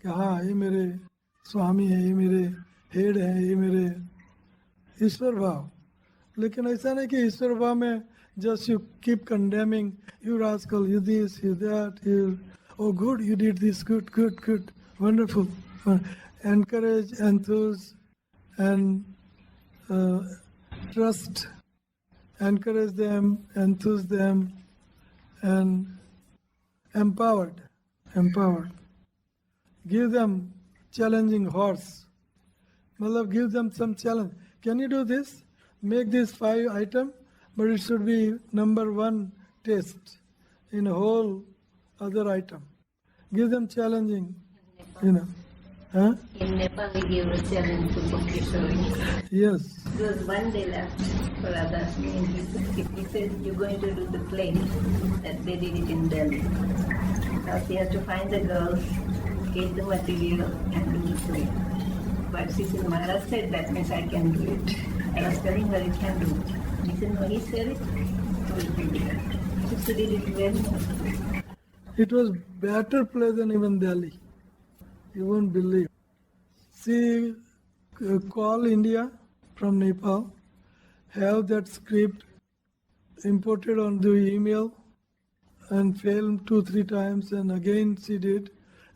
कि हाँ ये मेरे स्वामी है, ये मेरे हेड है, ये मेरे ईश्वर भाव। लेकिन ऐसा नहीं कि ईश्वर भाव में just you keep condemning, you rascal, you this, you that, you oh good, you did this, good good good, wonderful. Encourage, enthuse and trust, encourage them, enthuse them, and empowered. Give them challenging horse. Matlab, give them some challenge. Can you do this? Make this 5 item, but it should be number 1 taste in a whole other item. Give them challenging, you know. Huh?
In Nepal, we gave a challenge to Bhakti.
Yes.
It was one day left for others. He said, you're going to do the play that they did it in Delhi. Now she has to find the girls, get the material, and do the play. But she said, Maharaj said, that means I can do it. I was telling her, you can do it. He said, no, he said it, so it will be done. She did it very well.
It was better play than even Delhi. You won't believe. She call India from Nepal, have that script imported on the email and failed 2-3 times, and again she did,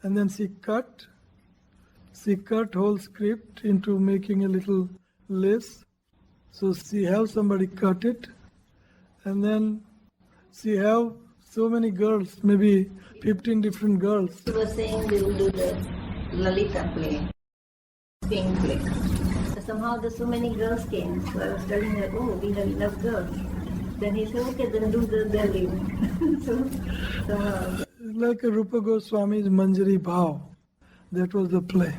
and then she cut whole script into making a little less. So she have somebody cut it, and then she have so many girls, maybe 15 different girls.
She was saying they will do the Lalita play, pink play. So somehow there's so many girls came, so I was telling her, oh, we have enough girls. Then he said, okay, then do the Delhi. So
Like a Rupa Goswami's Manjari Bhav. That was the play.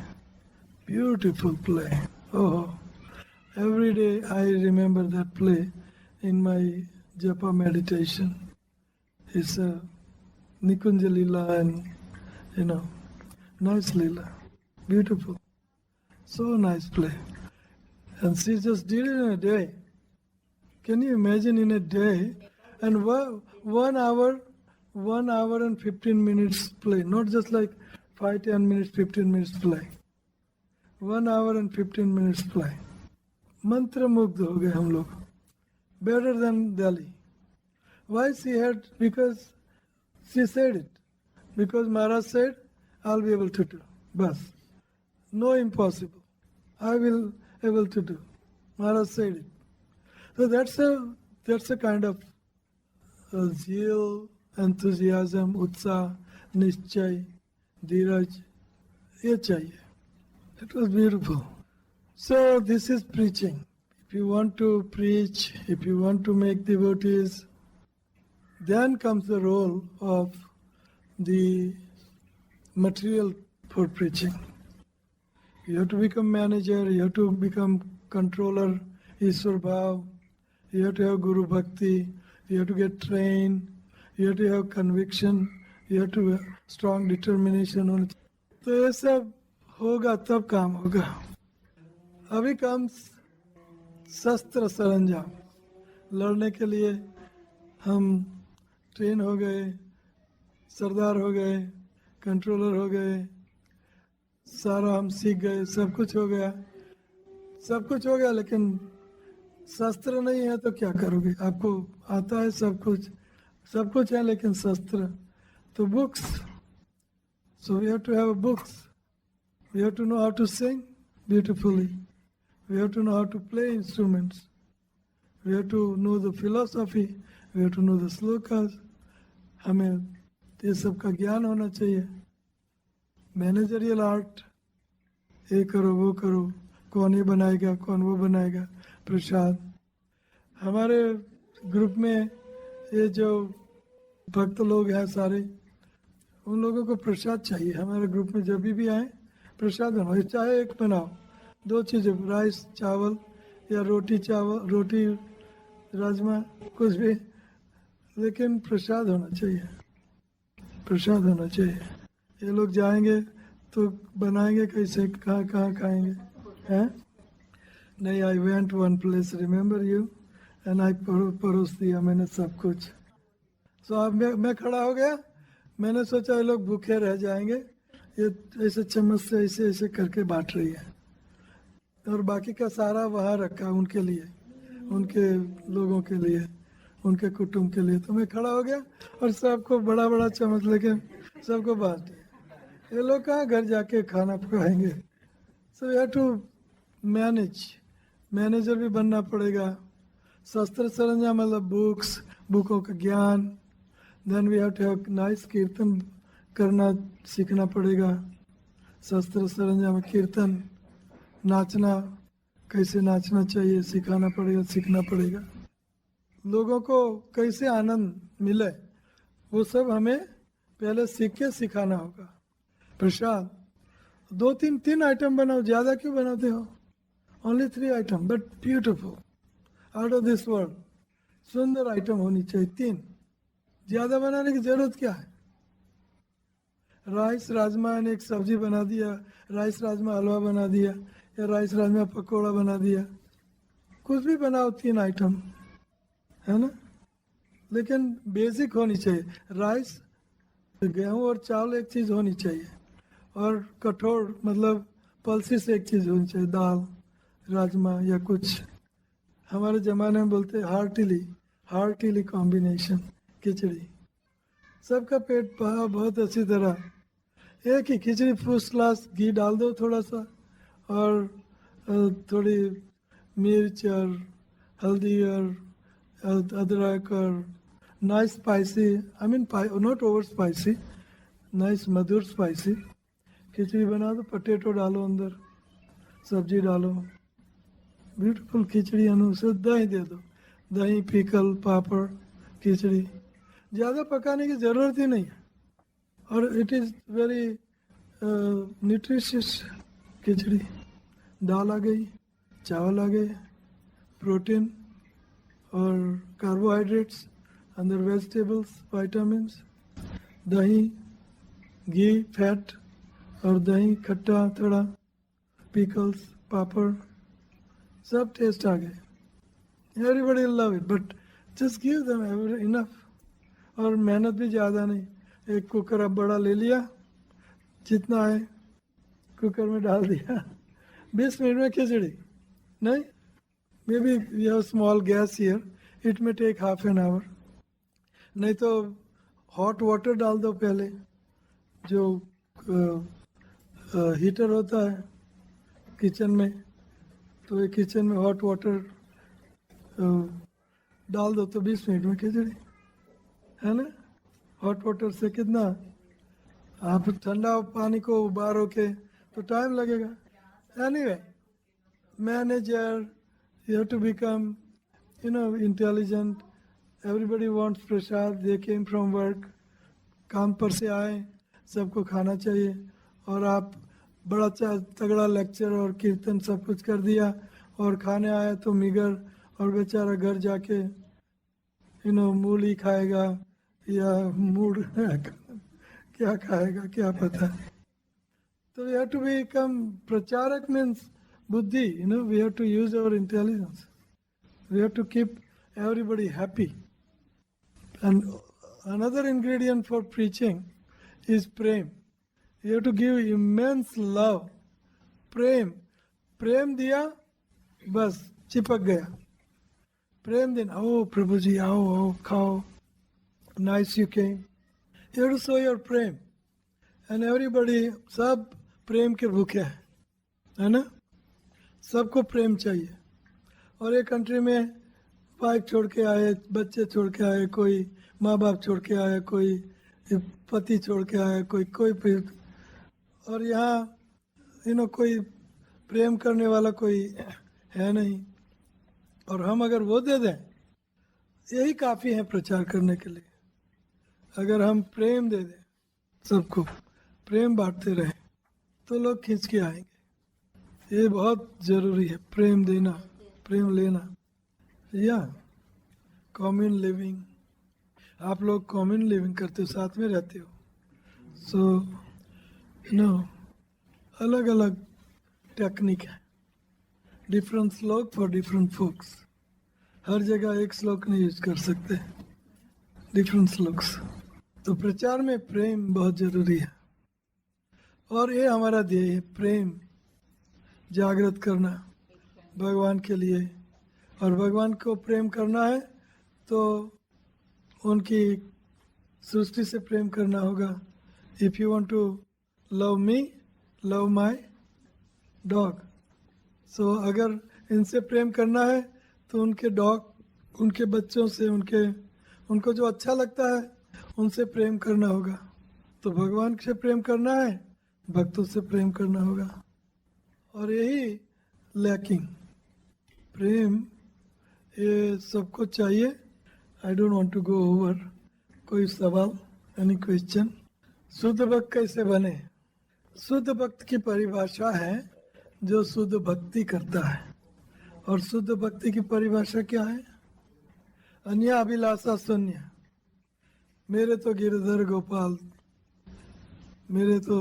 Beautiful play. Oh, every day I remember that play in my japa meditation. It's a Nikunja Lila and, nice Lila. Beautiful. So nice play. And she just did it in a day. Can you imagine, in a day? And 1 hour 1 hour and 15 minutes play, not just like 5-10 minutes, 15 minutes play. 1 hour and 15 minutes play. मंत्र मुग्ध हो गए हम लोग. Better than Delhi. Why she had? Because she said it. Because Maharaj said, I'll be able to do. Bas. No impossible. I will able to do. Maharaj said it. So that's a kind of zeal, enthusiasm, utsaah, nischay, dheeraj. ये चाहिए. It was beautiful. So this is preaching. If you want to preach, if you want to make devotees, then comes the role of the material for preaching. You have to become manager, you have to become controller, Ishwar Bhav, you have to have Guru Bhakti, you have to get trained, you have to have conviction, you have to have strong determination. तो ये सब होगा तब काम होगा. अभी comes शस्त्र सरंजाम. लड़ने के लिए हम ट्रेन हो गए, सरदार हो गए, कंट्रोलर हो गए, सारा हम सीख गए, सब कुछ हो गया. सब कुछ हो गया लेकिन शस्त्र नहीं है तो क्या करोगे? आपको आता है सब कुछ है लेकिन शस्त्र तो books. So we have to have books. We have to know how to sing beautifully. We have to know how to play instruments. We have to know the philosophy. We have to know the slokas. हमें ये सब का ज्ञान होना चाहिए. Managerial art, ये करो वो करो, कौन ये बनाएगा कौन वो बनाएगा, प्रसाद. हमारे ग्रुप में ये जो भक्त लोग हैं सारे, उन लोगों को प्रसाद चाहिए. हमारे ग्रुप में जब भी आए प्रसाद बनाओ. चाहे एक बनाओ, दो चीज़ें, राइस चावल या रोटी चावल, रोटी राजमा, कुछ भी, लेकिन प्रसाद होना चाहिए. प्रसाद होना चाहिए. ये लोग जाएंगे तो बनाएंगे कैसे, कहाँ कहाँ खाएंगे हैं? नहीं, I went one place, remember you, and I परोस दिया मैंने सब कुछ. सो अब मैं खड़ा हो गया. मैंने सोचा ये लोग भूखे रह जाएंगे, ये ऐसे चम्मच से ऐसे ऐसे करके बांट रही है, और बाकी का सारा वहाँ रखा उनके लिए, उनके लोगों के लिए, उनके कुटुंब के लिए. तो मैं खड़ा हो गया और सबको बड़ा बड़ा चम्मच लेके सबको बांट दिया. ये लोग कहाँ घर जाके खाना पकाएंगे? So we have to manage. Manager भी बनना पड़ेगा. शस्त्र सरंजाम मतलब बुक्स, बुकों का ज्ञान. Then we have to have nice kirtan करना सीखना पड़ेगा. शस्त्र सरंजाम कीर्तन, नाचना, कैसे नाचना चाहिए सिखाना पड़ेगा, सीखना पड़ेगा. लोगों को कैसे आनंद मिले वो सब हमें पहले सीख के सिखाना होगा. प्रसाद 2-3 आइटम बनाओ, ज़्यादा क्यों बनाते हो? Only 3 item but beautiful, out of this world. सुंदर आइटम होनी चाहिए 3. ज़्यादा बनाने की ज़रूरत क्या है? राइस राजमा ने एक सब्जी बना दिया, राइस राजमा हलवा बना दिया, या राइस राजमा पकौड़ा बना दिया. कुछ भी बनाओ 3 आइटम, है ना? लेकिन बेसिक होनी चाहिए. राइस, गेहूँ और चावल एक चीज़ होनी चाहिए, और कठोर मतलब पल्सी से एक चीज़ होनी चाहिए, दाल राजमा या कुछ. हमारे ज़माने में बोलते हार्टिली कॉम्बिनेशन, खिचड़ी. सबका पेट भरा बहुत अच्छी तरह. एक ही खिचड़ी फर्स्ट क्लास, घी डाल दो थोड़ा सा, और थोड़ी मिर्च और हल्दी और अदरक और nice spicy, I mean not over spicy, nice मधुर स्पाइसी खिचड़ी बना दो. पटेटो डालो अंदर, सब्जी डालो, ब्यूटीफुल खिचड़ी. अनुसार दही दे दो, दही, पीकल, पापड़, खिचड़ी. ज़्यादा पकाने की ज़रूरत ही नहीं है, और इट इज़ वेरी न्यूट्रिशियस खिचड़ी. दाल आ गई, चावल आ गए, प्रोटीन और कार्बोहाइड्रेट्स, अंदर वेजिटेबल्स, विटामिन्स, दही, घी, फैट, और दही, खट्टा थोड़ा, पिकल्स, पापड़, सब टेस्ट आ गए. Everybody love it, but just give them enough. और मेहनत भी ज़्यादा नहीं, एक कुकर अब बड़ा ले लिया, जितना है कुकर में डाल दिया, 20 मिनट में खिचड़ी। नहीं, maybe we have small gas here, it may take half an hour. नहीं तो हॉट वाटर डाल दो पहले, जो हीटर होता है किचन में, तो ये किचन में हॉट वाटर डाल दो तो 20 मिनट में खिचड़ी, है ना। हॉट वाटर से कितना, आप ठंडा पानी को उबालोगे तो टाइम लगेगा। Anyway, manager, you have to become, intelligent. Everybody wants Prasad, they came from work, काम पर से आए, सबको खाना चाहिए, और आप बड़ा तगड़ा लेक्चर और कीर्तन सब कुछ कर दिया, और खाने आए तो मिगर, और बेचारा घर जाके मूली खाएगा या मूड क्या खाएगा क्या पता। तो वी हैव टू बिकम, प्रचारक मीन्स बुद्धि, we have to use our intelligence. We have to keep everybody happy. And another ingredient for preaching is prem. You have to give immense love. प्रेम दिया बस चिपक गया। प्रेम देना, ओ प्रभु जी आओ खाओ, nice you came. You have to show your Prem, and everybody, सब प्रेम के भूखे हैं, है ना। सबको प्रेम चाहिए। और एक कंट्री में वाइफ छोड़ के आए, बच्चे छोड़ के आए, कोई माँ बाप छोड़ के आए, कोई पति छोड़ के आए, कोई और यहाँ कोई प्रेम करने वाला कोई है नहीं। और हम अगर वो दे दें, यही काफ़ी है प्रचार करने के लिए। अगर हम प्रेम दे दें, सबको प्रेम बांटते रहें, तो लोग खींच के आएंगे। ये बहुत ज़रूरी है, प्रेम देना, प्रेम लेना। या कॉमन लिविंग, आप लोग कॉमन लिविंग करते हो, साथ में रहते हो, सो अलग अलग टेक्निक है, डिफरेंट श्लोक फॉर डिफरेंट फोक्स। हर जगह एक श्लोक नहीं यूज कर सकते, डिफरेंट श्लोक्स। तो प्रचार में प्रेम बहुत ज़रूरी है, और ये हमारा ध्येय है, प्रेम जागृत करना भगवान के लिए। और भगवान को प्रेम करना है तो उनकी सृष्टि से प्रेम करना होगा। If you want to love me, love my dog. So अगर इनसे प्रेम करना है तो उनके डॉग, उनके बच्चों से, उनको जो अच्छा लगता है उनसे प्रेम करना होगा। तो भगवान से प्रेम करना है, भक्तों से प्रेम करना होगा। और यही लैकिंग प्रेम, ये सबको चाहिए। I don't want to go over. कोई सवाल, एनी क्वेश्चन? शुद्ध भक्त कैसे बने? शुद्ध भक्त की परिभाषा है जो शुद्ध भक्ति करता है। और शुद्ध भक्ति की परिभाषा क्या है? अन्य अभिलाषा शून्य। मेरे तो गिरधर गोपाल, मेरे तो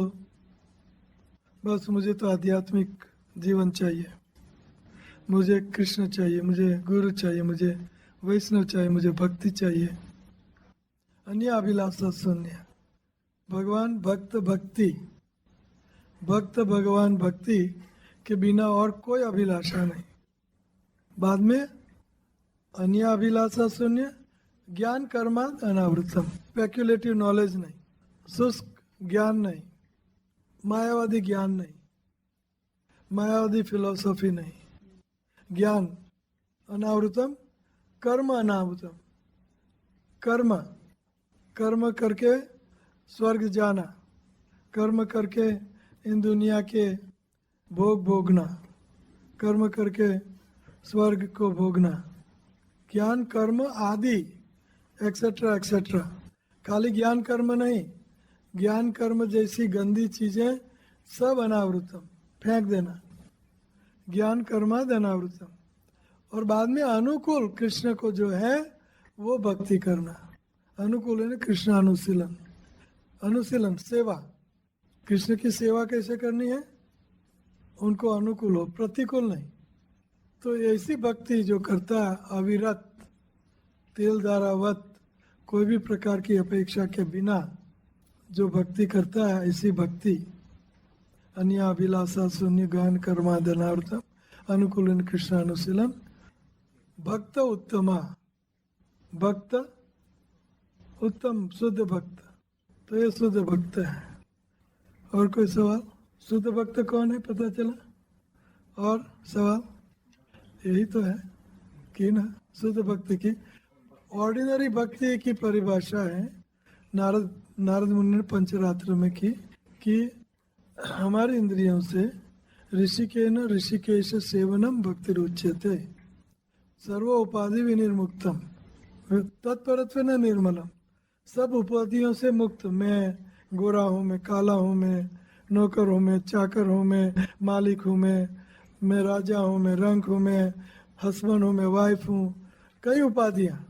बस, मुझे तो आध्यात्मिक जीवन चाहिए, मुझे कृष्ण चाहिए, मुझे गुरु चाहिए, मुझे वैष्णव चाहिए, मुझे भक्ति चाहिए। अन्य अभिलाषा शून्य। भगवान भक्त भक्ति, भक्त भगवान भक्ति के बिना और कोई अभिलाषा नहीं। बाद में अन्य अभिलाषा शून्य, ज्ञान कर्माद अनावृतम। स्पेक्युलेटिव नॉलेज नहीं, शुष्क ज्ञान नहीं, मायावादी ज्ञान नहीं, मायावादी फिलोसॉफी नहीं। ज्ञान अनावृतम, कर्म अनावृतम। कर्म करके स्वर्ग जाना, कर्म करके इन दुनिया के भोग भोगना, कर्म करके स्वर्ग को भोगना। ज्ञान कर्म आदि एक्सेट्रा एक्सेट्रा। खाली ज्ञान कर्म नहीं, ज्ञान कर्म जैसी गंदी चीजें सब अनावृतम, फेंक देना। ज्ञान कर्माद अनावृतम। और बाद में अनुकूल कृष्ण को जो है वो भक्ति करना। अनुकूल है ना, कृष्ण अनुशीलन। अनुशीलन सेवा, कृष्ण की सेवा कैसे करनी है? उनको अनुकूल हो, प्रतिकूल नहीं। तो ऐसी भक्ति जो करता है अविरत, तेल धारावत, कोई भी प्रकार की अपेक्षा के बिना जो भक्ति करता है, ऐसी भक्ति अन्य अभिलाषा शून्य गहन कर्मादनार्थम अनुकूलन कृष्णानुशीलन भक्त उत्तमा, भक्त उत्तम शुद्ध भक्त, तो ये शुद्ध भक्त है। और कोई सवाल? शुद्ध भक्त कौन है पता चला? और सवाल? यही तो है कि ना, शुद्ध भक्ति की ऑर्डिनरी भक्ति की परिभाषा है नारद मुनि ने पंचरात्र में की कि हमारी इंद्रियों से ऋषिकेश सेवनम भक्ति रुच्यते सर्व उपाधि विनिर्मुक्तम तत्परत्व न निर्मलम। सब उपाधियों से मुक्त, मैं गोरा हूँ, मैं काला हूँ, मैं नौकर हूँ, मैं चाकर हूँ, मैं मालिक हूँ, मैं राजा हूँ, मैं रंक हूँ, मैं हस्बैंड हूँ, मैं वाइफ हूँ, कई उपाधियाँ।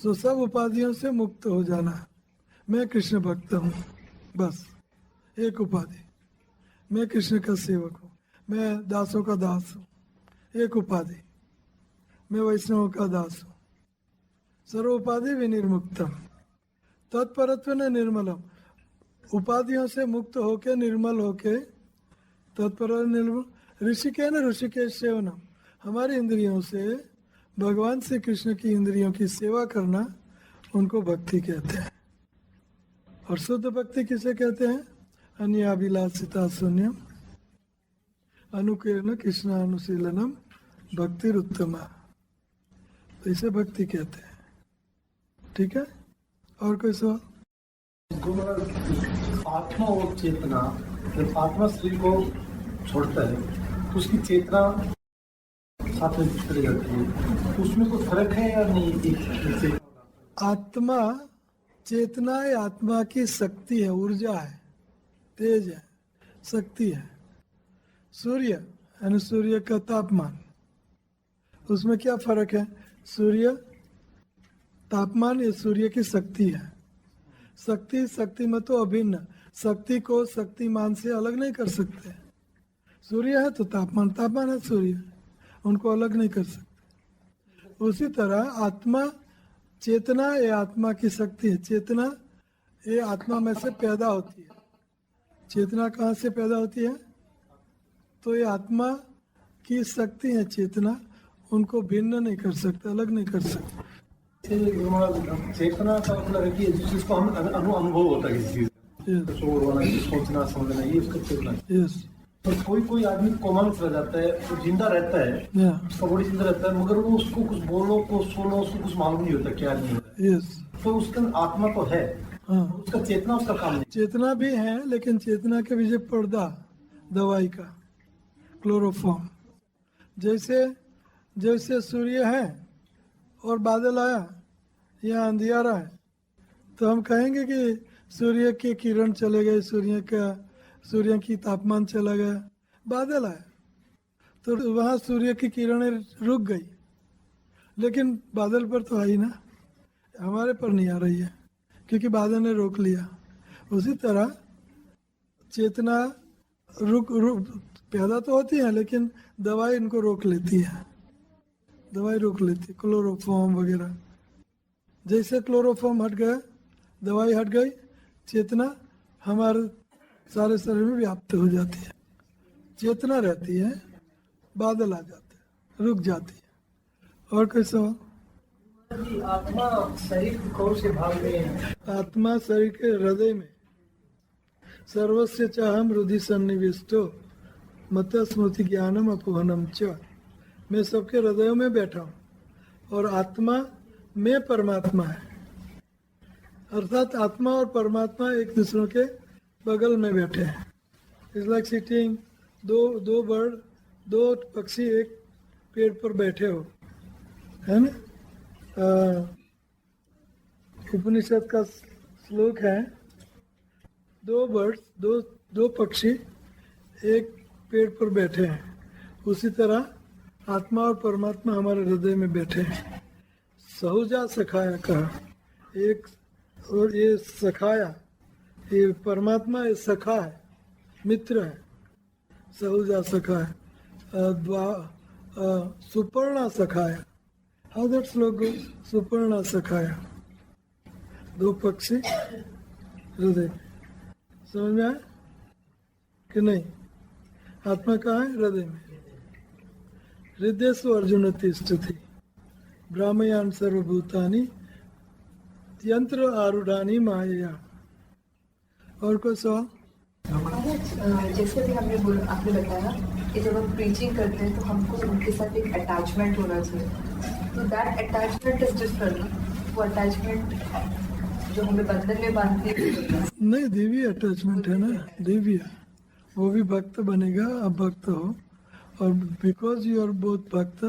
सो सब उपाधियों से मुक्त हो जाना। मैं कृष्ण भक्त हूँ, बस एक उपाधि। मैं कृष्ण का सेवक हूँ, मैं दासों का दास हूँ, एक उपाधि। मैं वैष्णव का दास हूँ। सर्व उपाधि विनिर्मुक्तम तत्परत्व न निर्मलम। उपाधियों से मुक्त होके, निर्मल होके, तत्पर निर्मल। ऋषिकेश सेवनम, हमारी इंद्रियों से भगवान श्री कृष्ण की इंद्रियों की सेवा करना, उनको भक्ति कहते हैं। और शुद्ध भक्ति किसे कहते हैं? अन्याभिलाषिता शून्यम अनुकीर्ण कृष्णानुशीलनम भक्तिरुत्तमा, तो इसे भक्ति कहते हैं। ठीक है, और कोई सवाल?
आत्मा और चेतना, जब आत्मा शरीर को छोड़ता है तो उसकी चेतना साथ में चली जाती है, तो उसमें कोई फर्क है या नहीं?
आत्मा, चेतना है, आत्मा की शक्ति है, ऊर्जा है, तेज है, शक्ति है। सूर्य यानी सूर्य का तापमान, उसमें क्या फर्क है? सूर्य तापमान, ये सूर्य की शक्ति है। शक्ति में तो अभिन्न, शक्ति को शक्तिमान से अलग नहीं कर सकते। सूर्य है तो तापमान है सूर्य, उनको अलग नहीं कर सकते। उसी तरह आत्मा, चेतना ये आत्मा की शक्ति है। चेतना ये आत्मा में से पैदा होती है। चेतना कहाँ से पैदा होती है? तो ये आत्मा की शक्ति है चेतना, उनको भिन्न नहीं कर सकते, अलग नहीं कर सकते।
चेतना का मतलब है कि जिसको हम अनुभव होता है किसी चीज, सोचना समझना, ये उसका चेतना।
यस।
तो कोई आदमी कोमा में चला जाता है, वो जिंदा रहता है, उसका बॉडी जिंदा रहता है, मगर वो उसको कुछ बोलो, कुछ सुनो, उसको कुछ मालूम नहीं होता क्या नहीं होता।
यस।
तो उसका आत्मा तो है,
हाँ,
उसका चेतना, उसका काम नहीं।
चेतना भी है, लेकिन चेतना के पीछे पर्दा दवाई का, क्लोरोफॉर्म। जैसे सूर्य है और बादल आया या अंधियारा है, तो हम कहेंगे कि सूर्य के किरण चले गए, सूर्य की तापमान चला गया। बादल आया तो वहाँ सूर्य की किरणें रुक गई, लेकिन बादल पर तो आई ना, हमारे पर नहीं आ रही है क्योंकि बादल ने रोक लिया। उसी तरह चेतना रुक पैदा तो होती है, लेकिन दवाई इनको रोक लेती है, दवाई रोक लेती है, क्लोरोफॉर्म वगैरह। जैसे क्लोरोफॉर्म हट गया, दवाई हट गई, चेतना हमारे सारे शरीर में व्याप्त हो जाती है। चेतना रहती है, बादल आ जाते हैं, रुक जाती है। और कोई सवाल?
आत्मा शरीर कौन से भाग में है?
आत्मा शरीर के हृदय में, सर्वस्य चाहम हृदय सन्निविष्टो मत स्मृति ज्ञानम अपोहनम च। मैं सबके हृदयों में बैठा हूँ और आत्मा में परमात्मा है, अर्थात आत्मा और परमात्मा एक दूसरों के बगल में बैठे हैं। इट्स लाइक सिटिंग, दो बर्ड, दो पक्षी एक पेड़ पर बैठे हो, है ना। उपनिषद का श्लोक है, दो बर्ड्स, दो पक्षी एक पेड़ पर बैठे हैं। उसी तरह आत्मा और परमात्मा हमारे हृदय में बैठे हैं। सहुजा सखाया कहा, एक और ये सखाया, ये परमात्मा ये सखा है, मित्र है। सहुजा सखाया, सुपर्णा सखाया। हाउ दैट श्लोक गोes? सुपर्णा सखाया, दो पक्षी हृदय में। समझ में आया कि नहीं? आत्मा कहाँ है? हृदय में। हृदयसु अर्जुन तिष्ठति ब्राह्मयान सर्वभूतानि यंत्र आरूढ़ानि माया। और कोई सवाल?
जैसे भी आपने बताया कि जब हम प्रीचिंग करते हैं तो हमको उनके साथ एक अटैचमेंट होना चाहिए, तो दैट अटैचमेंट इज डिफरेंट। वो अटैचमेंट जो हमें बंधन में बांधती है
नहीं, दिव्य अटैचमेंट है ना, दिव्य। वो भी भक्त बनेगा, अब भक्त हो, और बिकॉज यू आर बोथ भक्त,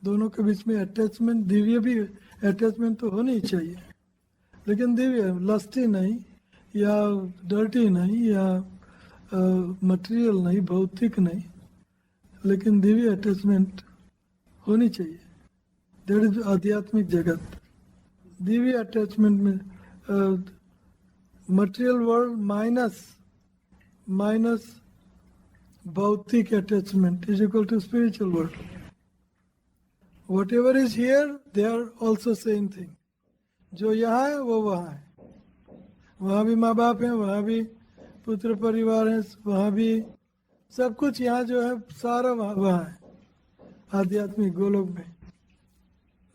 दोनों के बीच में अटैचमेंट, दिव्य भी अटैचमेंट तो होनी चाहिए, लेकिन दिव्य, लस्टी नहीं या डर्टी नहीं या मटेरियल नहीं, भौतिक नहीं, लेकिन दिव्य अटैचमेंट होनी चाहिए। दैट इज आध्यात्मिक जगत। दिव्य अटैचमेंट में मटेरियल वर्ल्ड माइनस भौतिक attachment is equal to spiritual world. Whatever is here they are also same thing. जो यहाँ है वो वहाँ है, वहाँ भी माँ बाप हैं, वहाँ भी पुत्र परिवार है, वहाँ भी सब कुछ, यहाँ जो है सारा वहाँ है आध्यात्मिक गोलोक में।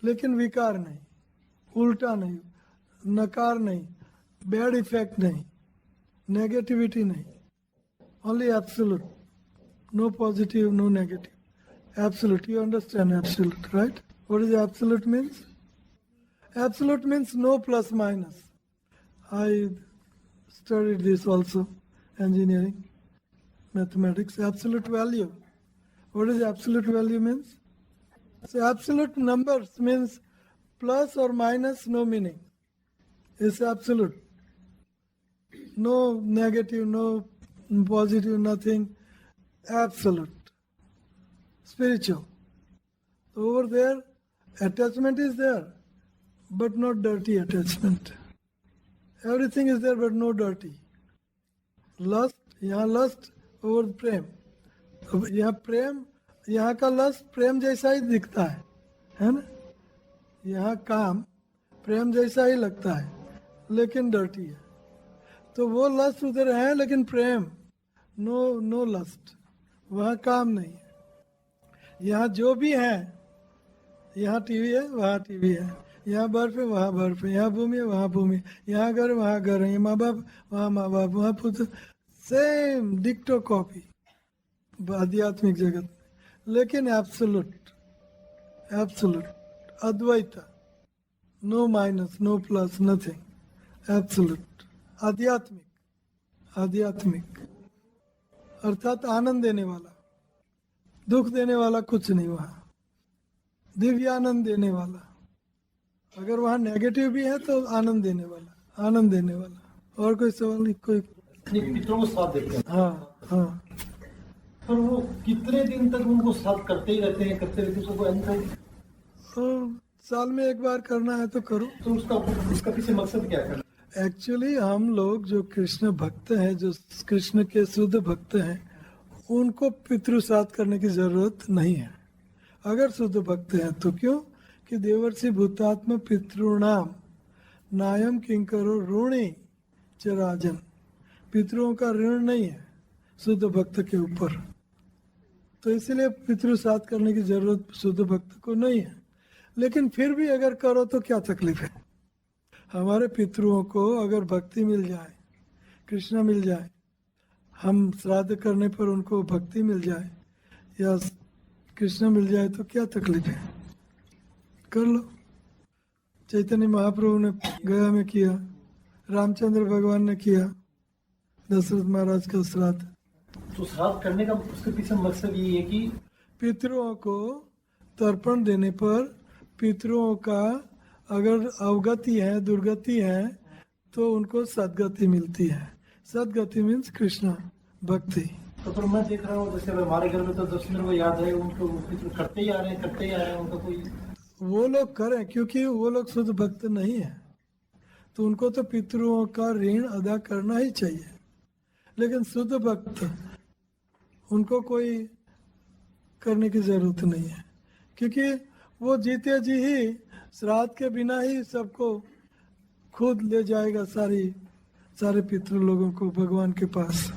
लेकिन विकार नहीं, उल्टा नहीं, नकार नहीं, बैड इफेक्ट नहीं, नेगेटिविटी नहीं, only absolute, no positive no negative, absolute. You understand absolute, right? What is absolute means? Absolute means no plus minus. I studied this also, engineering, mathematics, absolute value. What is absolute value means? So absolute numbers means plus or minus, no meaning. It's absolute. No negative, no positive, nothing. Absolute. Spiritual. Over there, attachment is there, but not dirty attachment. Everything is there but no dirty. Lust, यहाँ lust और प्रेम, अब यहाँ प्रेम, यहाँ का lust प्रेम जैसा ही दिखता है ना? यहाँ काम प्रेम जैसा ही लगता है, लेकिन डर्टी है। तो वो लस्ट उधर है, लेकिन प्रेम, नो लस्ट, वहाँ काम नहीं है। यहाँ जो भी है, यहाँ टीवी है, वहाँ टीवी है, यहाँ बर्फ है, वहाँ बर्फ है, यहाँ भूमि है, वहाँ भूमि है, यहाँ घर है, वहाँ घर है, माँ बाप, वहाँ माँ बाप, वहाँ पुत्र, सेम डिक्टो कॉपी आध्यात्मिक जगत में। लेकिन एब्सोल्यूट, अद्वैत, no minus, no plus, nothing, absolute, आध्यात्मिक अर्थात आनंद देने वाला, दुख देने वाला कुछ नहीं वहाँ, दिव्य आनंद देने वाला। अगर वहाँ नेगेटिव भी है तो आनंद देने वाला। और कोई सवाल नहीं? कोई?
पितरों को साथ देते हैं।
हाँ।
पर वो कितने दिन तक उनको साथ करते ही रहते हैं, उसको अंत
तो साल में एक बार करना है तो करो।
तो उसका पीछे मकसद क्या है?
एक्चुअली हम लोग जो कृष्ण भक्त हैं, जो कृष्ण के शुद्ध भक्त हैं, उनको पितृ साथ करने की जरूरत नहीं है। अगर शुद्ध भक्त हैं तो क्यों कि देवर्षि भूतात्म पितृणाम नायम किंकरो ऋणी च राजन। पितरों का ऋण नहीं है शुद्ध भक्त के ऊपर, तो इसलिए पितृ साथ करने की जरूरत शुद्ध भक्त को नहीं है। लेकिन फिर भी अगर करो तो क्या तकलीफ है? हमारे पितरों को अगर भक्ति मिल जाए, कृष्ण मिल जाए, हम श्राद्ध करने पर उनको भक्ति मिल जाए या कृष्ण मिल जाए तो क्या तकलीफ है? कर लो। चैतन्य महाप्रभु ने गया में किया, रामचंद्र भगवान ने किया दशरथ महाराज का श्राद्ध।
तो श्राद्ध करने का उसके पीछे मकसद ये है कि
पितरों को तर्पण देने पर पितरों का अगर अवगति है, दुर्गति है, तो उनको सदगति मिलती है। सदगति मीन्स कृष्ण भक्ति।
तो पर मैं देख रहा हूँ जैसे हमारे घर में तो दर्शन को याद है, उनको पितृ करते ही आ रहे हैं, उनका कोई
वो लोग करें, क्योंकि वो लोग शुद्ध भक्त नहीं है, तो उनको तो पितरों का ऋण अदा करना ही चाहिए। लेकिन शुद्ध भक्त, उनको कोई करने की जरूरत नहीं है, क्योंकि वो जीते जी ही श्राद्ध के बिना ही सबको खुद ले जाएगा सारे पितृ लोगों को भगवान के पास।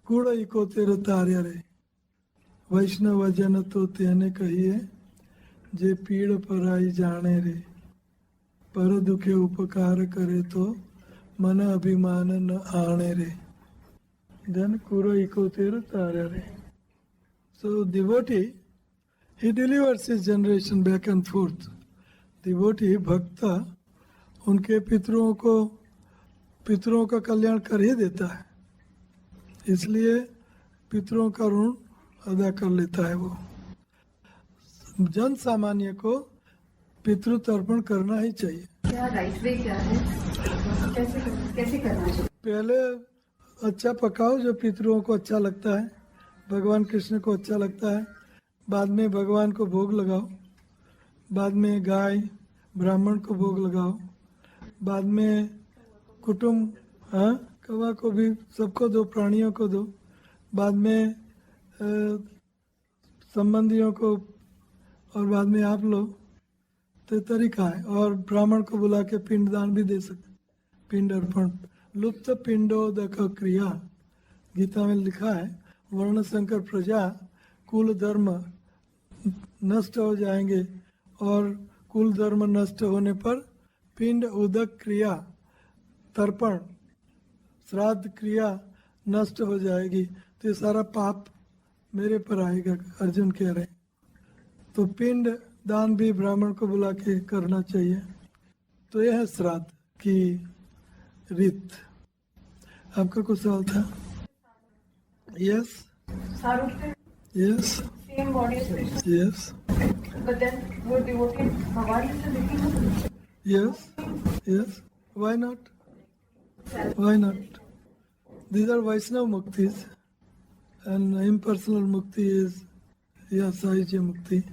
कूड़ा इको तेरे तार्या रे वैष्णव जन तो तेने कहिए जे पीड़ पर आई जाने रे पर दुखे उपकार करे तो मन अभिमान न आने रे then kuro iko तेरे तार्या रे। So devotee, he delivers his generation back and forth. devotee भक्ता उनके पितरों का कल्याण कर ही देता है, इसलिए पितरों का ऋण अदा कर लेता है। वो जन सामान्य को पितृ तर्पण करना ही चाहिए।
क्या राइट वे क्या है, कैसे करना चाहिए?
पहले अच्छा पकाओ जो पितरों को अच्छा लगता है, भगवान कृष्ण को अच्छा लगता है, बाद में भगवान को भोग लगाओ, बाद में गाय ब्राह्मण को भोग लगाओ, बाद में कुटुंब कवा को भी सबको दो, प्राणियों को दो, बाद में संबंधियों को, और बाद में आप लो। तो तरीका है। और ब्राह्मण को बुला के पिंडदान भी दे सकते, पिंड अर्पण। लुप्त पिंडोदक क्रिया, गीता में लिखा है वर्ण संकर प्रजा कुल धर्म नष्ट हो जाएंगे, और कुल धर्म नष्ट होने पर पिंड उदक क्रिया तर्पण श्राद्ध क्रिया नष्ट हो जाएगी। तो ये सारा पाप मेरे पर आएगा, अर्जुन कह रहे हैं। तो पिंड दान भी ब्राह्मण को बुला के करना चाहिए। तो यह है श्राद्ध की रीत। आपका कुछ सवाल था? Yes yes
Same body is
yes
but then वो devotee भगवान से लेकिन
Yes, yes. Why not? Why not? These are Vaishnava Muktis, and impersonal Mukti is Sahaja Mukti.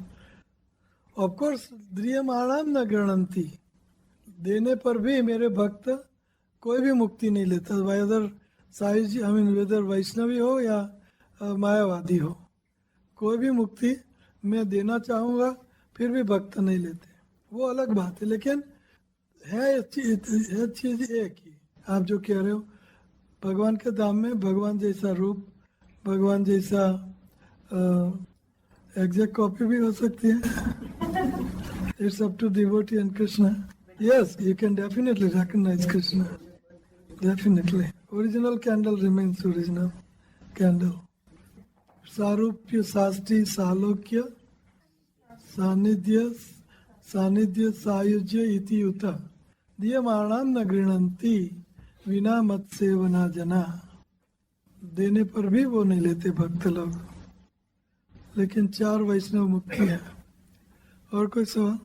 Of course, Driyamaram na grananti. देने पर भी मेरे भक्त कोई भी मुक्ति नहीं लेता, whether साहिजी whether वैष्णवी हो या मायावादी हो, कोई भी मुक्ति मैं देना चाहूँगा फिर भी भक्त नहीं लेते, वो अलग बात है। लेकिन है चीज एक ही। आप जो कह रहे हो भगवान के धाम में भगवान जैसा रूप, भगवान जैसा एग्जैक्ट कॉपी भी हो सकती है। It's up to devotee and Krishna. Yes, you can definitely recognise Krishna, definitely. Original candle remains original candle. सारूप्य साष्टी सालोक्य सानिध्य सायुज्य इति उत दीयमाणाम न गृणंती विना मत सेवना जना। देने पर भी वो नहीं लेते भक्त लोग, लेकिन 4 वैष्णव मुक्ति है। और कोई सवाल?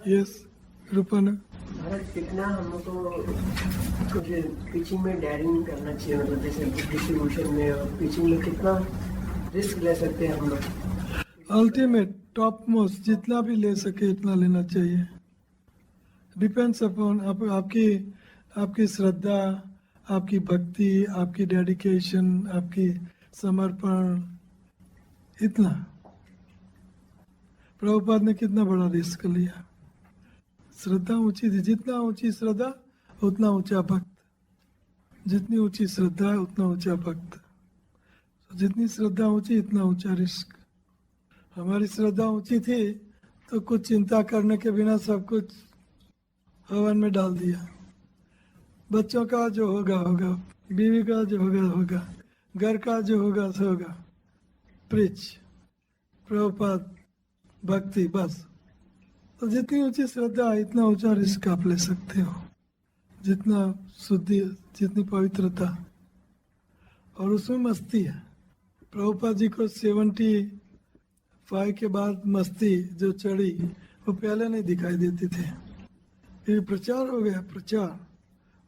यस रूपन।
भारत कितना हमको पिचिंग में डेयरिंग करना चाहिए, मतलब जैसे डिस्ट्रीब्यूशन में और पिचिंग में कितना रिस्क ले सकते हैं हम लोग?
अल्टीमेट टॉप मोस्ट जितना भी ले सके इतना लेना चाहिए। डिपेंड्स अपॉन आपकी श्रद्धा, आपकी भक्ति, आपकी डेडिकेशन, आपकी समर्पण, इतना। प्रभुपाद ने कितना बड़ा रिस्क लिया। श्रद्धा ऊंची थी, जितना ऊंची श्रद्धा उतना ऊंचा भक्त, जितनी ऊंची श्रद्धा है उतना ऊंचा भक्त, जितनी श्रद्धा ऊंची इतना ऊंचा रिस्क। हमारी श्रद्धा ऊंची थी तो कुछ चिंता करने के बिना सब कुछ हवन में डाल दिया। बच्चों का जो होगा होगा, बीवी का जो होगा होगा, घर का जो होगा सो होगा। प्रीच, प्रभुपाद, भक्ति, बस। तो जितनी ऊंची श्रद्धा है इतना ऊंचा रिस्क आप ले सकते हो, जितना शुद्धि, जितनी पवित्रता। और उसमें मस्ती है। प्रभुपाद जी को 75 के बाद मस्ती जो चढ़ी वो पहले नहीं दिखाई देती थी। फिर प्रचार हो गया, प्रचार,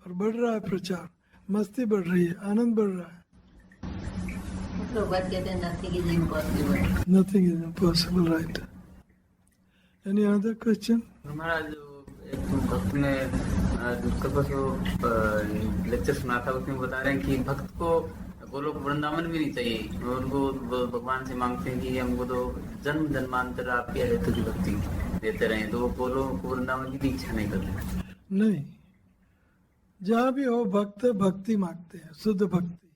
और बढ़ रहा है प्रचार, मस्ती बढ़ रही है, आनंद बढ़ रहा है।
प्रभुपाद कहते हैं nothing is impossible.
Nothing is impossible, right? Any other question?
हमारा जो एक भक्त ने जिसके पास वो लेक्चर सुना था उसमें बता रहे हैं कि भक्त को गोलोक वृंदावन भी नहीं चाहिए, उनको भगवान से मांगते हैं कि हमको तो जन्म जन्मांतर आपकी हेतु की भक्ति देते रहे, तो वो गोलोक वृंदावन की भी इच्छा नहीं करते।
नहीं, जहाँ भी हो भक्त भक्ति मांगते हैं, शुद्ध भक्ति।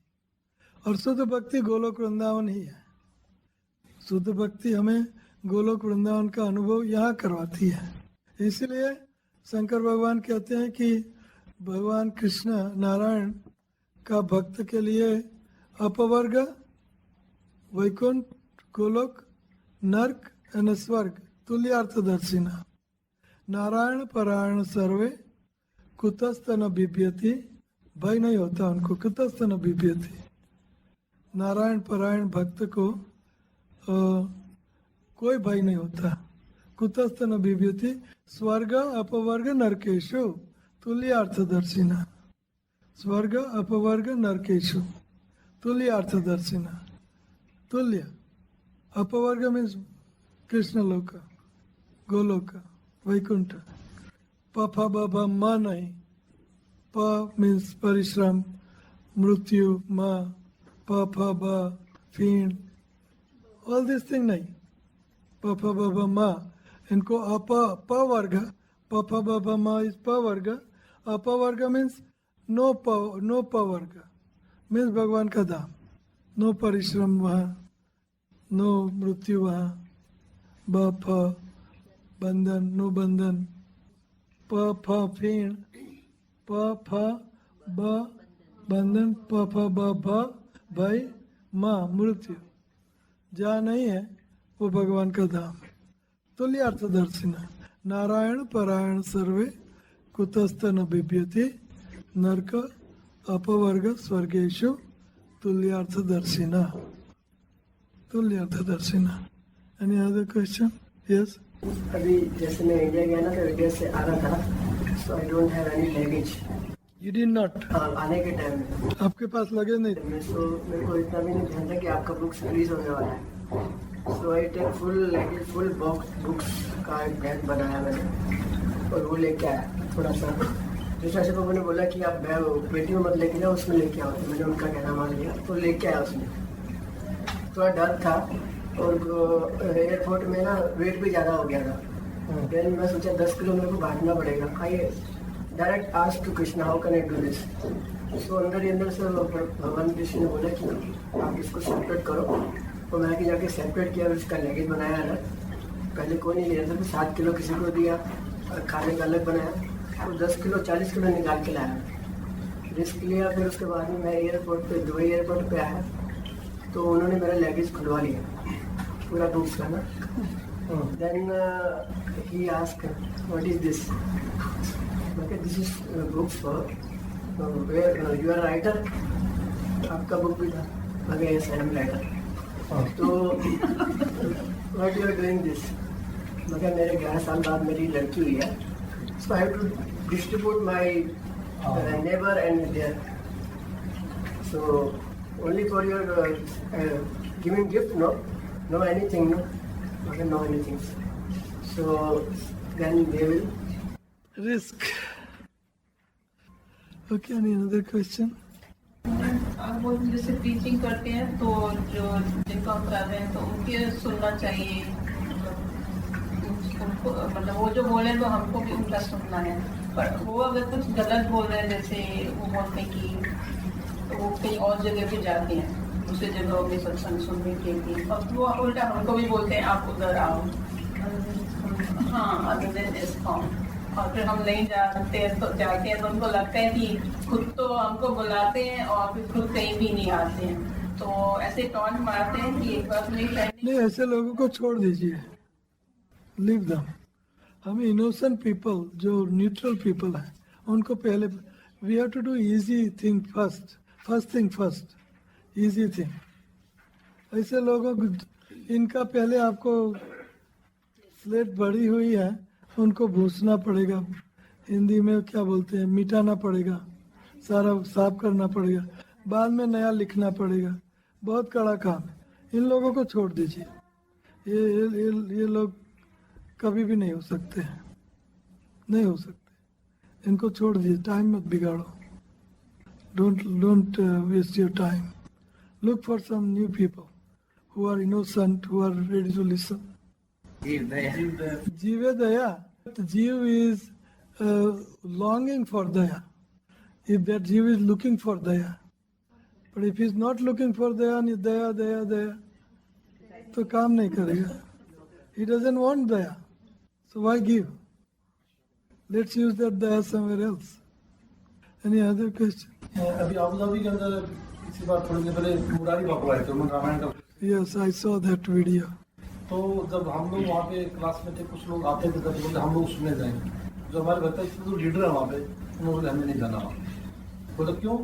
और शुद्ध भक्ति गोलोक वृंदावन ही है। शुद्ध भक्ति हमें गोलोक वृंदावन का अनुभव यहाँ करवाती है। इसलिए शंकर भगवान कहते हैं कि भगवान कृष्ण नारायण का भक्त के लिए अपवर्ग, वैकुंठ, गोलोक, नर्क एंड स्वर्ग तुल्यार्थदर्शिना। नारायण परायण सर्वे कुतस्थ न बिभ्यति, भय नहीं होता उनको, कुतस्थ न बिभ्यति। नारायण परायण भक्त को कोई भय नहीं होता। कुतस्थ न बिभ्यति, स्वर्ग अपवर्ग नरकेशु तुल्यार्थदर्शिना। स्वर्ग अपवर्ग नरकेशु तुल्यार्थदर्शिना। तुल्य अपवर्ग मीन्स कृष्ण लोक, गोलोक, वैकुंठ। प फ ब भ म नहीं, प मीन्स परिश्रम, मृत्यु, म, प फ ब फीण, ऑल दिस थिंग नहीं। प फ ब भ म, इनको अप प वर्ग, प फ ब भ म इज प वर्ग। अपवर्ग मीन्स नो प वर्ग, मीन्स भगवान का धाम। नो परिश्रम वहाँ, नो मृत्यु वहाँ। ब फ बंधन, नो बंधन। प फ फीण, प फ ब बंधन, प फ ब भ भय, म मृत्यु। जहाँ नहीं है वो भगवान का धाम है। तुल्यार्थदर्शिना। नारायण परायण सर्वे कुतस्थ न बिभ्यति, नरक अपवर्ग स्वर्गेशु तुल्यार्थदर्शिना। तुल्यार्थदर्शिना। Any other question? यस।
अभी जैसे मैं इंडिया गया ना, तो इंडिया से आ रहा था, so I don't have any luggage.
You did not?
आने के टाइम में
आपके पास लगे नहीं?
सो मेरे को इतना भी नहीं ध्यान था कि आपका बुक्स रिलीज होने वाला है। So I take full luggage, full box books का एक बैग बनाया मैंने, और वो लेके आया थोड़ा सा। दूसरा से मैंने बोला कि आप बैग पेटी में मत लेके जाओ, उसमें लेके आओ। मैंने उनका कहना मान लिया, तो लेके आया उसमें। थोड़ा डर था, और एयरपोर्ट में ना वेट भी ज़्यादा हो गया था। देन मैं सोचा 10 किलो मेरे को बांटना पड़ेगा। I direct asked to Krishna, how can I do this? So अंदर ही अंदर से भगवान कृष्ण ने बोला कि आप इसको सेपरेट करो। तो मैंने जाके सेपरेट किया, उसका लगेज बनाया अलग। पहले कोई नहीं लिया था, तो 7 किलो किसी को दिया, खाने का अलग बनाया। तो 10 किलो 40 किलो निकाल के लाया, रिस्क लिया। फिर उसके बाद में मैं एयरपोर्ट पे, दुबई एयरपोर्ट पे आया, तो उन्होंने मेरा लगेज खुलवा लिया पूरा बुक्स का ना। Then he ask what is this? This is books for where you are writer. आपका बुक भी था? मैं यस आई एम राइटर। तो what you are doing this? मगर मेरे 11 साल बाद मेरी लड़की हुई है, so I have to distribute my neighbour and there, so only for your giving gift, no anything, no anything. So then they will
risk. Okay, any other question?
आप वो जैसे टीचिंग करते हैं, तो जो जिनको हम कर रहे हैं तो उनके सुनना चाहिए, उनको मतलब वो जो बोले तो हमको भी उनका सुनना है। पर वो अगर कुछ गलत बोल रहे हैं, जैसे वो बोलते हैं कि तो वो कहीं और जगह पे जाते हैं, दूसरी जगहों में सत्संग सुनने के लिए, और वो उल्टा हमको भी बोलते हैं आप उधर आओ, हाँ अदर देन दिस फॉर्म, और फिर हम नहीं जाते तो जाते हैं तो उनको लगता है कि खुद तो हमको बुलाते हैं और फिर खुद कहीं भी नहीं आते हैं, तो ऐसे टॉन्ट मारते हैं कि एक बात नहीं।
ऐसे लोगों को छोड़ दीजिए, लीव देम। हमें इनोसेंट पीपल, जो न्यूट्रल पीपल हैं, उनको पहले we have to do easy thing first thing first, easy thing. ऐसे लोगों को, इनका पहले आपको स्लेट बढ़ी हुई है, उनको भूसना पड़ेगा, हिंदी में क्या बोलते हैं, मिटाना पड़ेगा, सारा साफ करना पड़ेगा, बाद में नया लिखना पड़ेगा। बहुत कड़ा काम है। इन लोगों को छोड़ दीजिए, ये लोग कभी भी नहीं हो सकते हैं, नहीं हो सकते। इनको छोड़ दीजिए, टाइम मत बिगाड़ो। Don't waste your time. Look for some new people who are innocent, who are ready to listen.
जीव दया।
Jive Daya. Jiv is longing for daya. If that jiva is looking for daya, but if he is not looking for daya, daya, daya, daya, तो काम नहीं करेगा. He doesn't want daya, so why give? Let's use that daya somewhere else. Any other question?
अभी Abu Dhabi के अंदर इसी बार थोड़ी देर पहले मुरारी बाबू आए थे, उन्होंने रामायण का.
Yes, I saw that video.
तो जब हम लोग वहाँ पे क्लास में थे, कुछ लोग आते थे तब बोलते हम लोग सुनने जाएंगे. जो हमारे भक्त जो लीडर है वहाँ पे, उन्होंने हमें नहीं जाना वहाँ. बोले क्यों,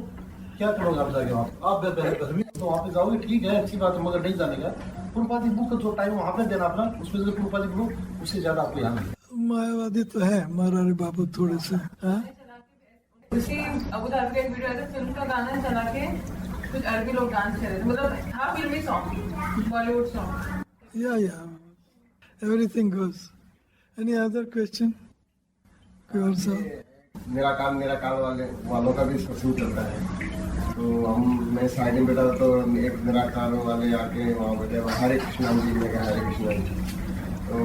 क्या करोगे आप जाके वहाँ पे? आप धर्मी तो वहाँ पे जाओगे, ठीक है, अच्छी बात है, मगर नहीं जाने का. पुरपाती बुक का जो टाइम वहाँ पे देना अपना, उसमें से पुरपाती बुक उससे ज्यादा आपको यहाँ मिलेगा.
मायावादी तो है मरारी बाबू थोड़े से. हाँ?
उसी अबू धाबी का एक वीडियो आया था, फिल्म का गाना चला के कुछ अरबी लोग डांस कर रहे थे, मतलब था फिल्मी song, Bollywood song.
Yeah. Everything goes. Any other question? कोई और सवाल?
मेरा काम वालों का भी शूट चलता है. तो मैं साइड में बैठा था, तो एक मेरा कार वाले आके वहाँ बैठे, हरे कृष्णा जी, मैं कहा हरे कृष्णा जी. तो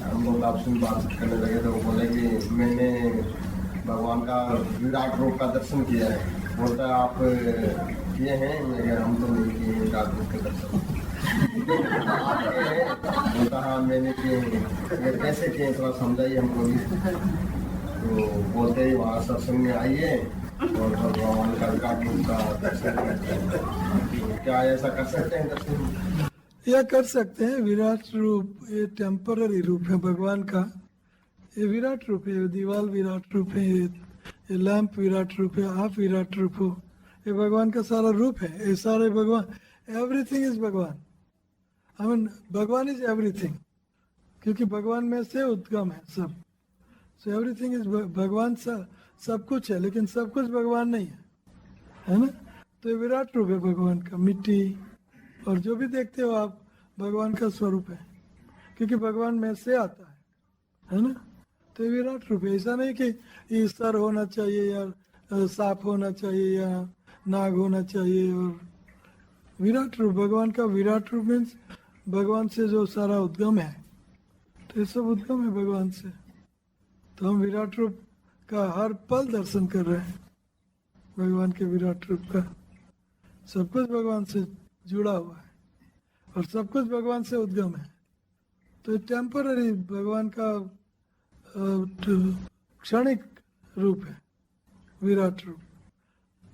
हम लोग आपसे बात करने लगे, तो वो बोले कि मैंने भगवान का विराट रूप का दर्शन किया है. बोलता है आप किए हैं? मैं कहा हम तो नहीं किए हैं विराट रूप के दर्शन. बोलता हाँ मैंने किए हैं. कैसे किए, थोड़ा समझाइए हमको भी. तो बोलते ही वहाँ सत्संग में आइए और भगवान का विराट रूप का दर्शन करते हैं. क्या ऐसा कर सकते हैं दर्शन?
या कर सकते हैं. विराट रूप ये टेम्पररी रूप है भगवान का. ये विराट रूप है, दीवाल विराट रूप है, ये लैंप विराट रूप है, आप विराट रूप हो. ये भगवान का सारा रूप है. ये सारे भगवान, एवरीथिंग इज भगवान. आई मीन भगवान इज एवरीथिंग, क्योंकि भगवान में से उद्गम है सब. सो एवरीथिंग इज भगवान. सब कुछ है, लेकिन सब कुछ भगवान नहीं है ना. तो ये विराट रूप है भगवान का. मिट्टी और जो भी देखते हो आप, भगवान का स्वरूप है, क्योंकि भगवान में से आता है ना. तो ये विराट रूप है. ऐसा नहीं कि ये सर होना चाहिए या सांप होना चाहिए या नाग होना चाहिए. और विराट रूप भगवान का. विराट रूप मीन्स भगवान से जो सारा उद्गम है, तो ये सब उद्गम है भगवान से. तो हम विराट रूप का हर पल दर्शन कर रहे हैं, भगवान के विराट रूप का. सब कुछ भगवान से जुड़ा हुआ है और सब कुछ भगवान से उद्गम है. तो टेम्पररी भगवान का क्षणिक रूप है विराट रूप.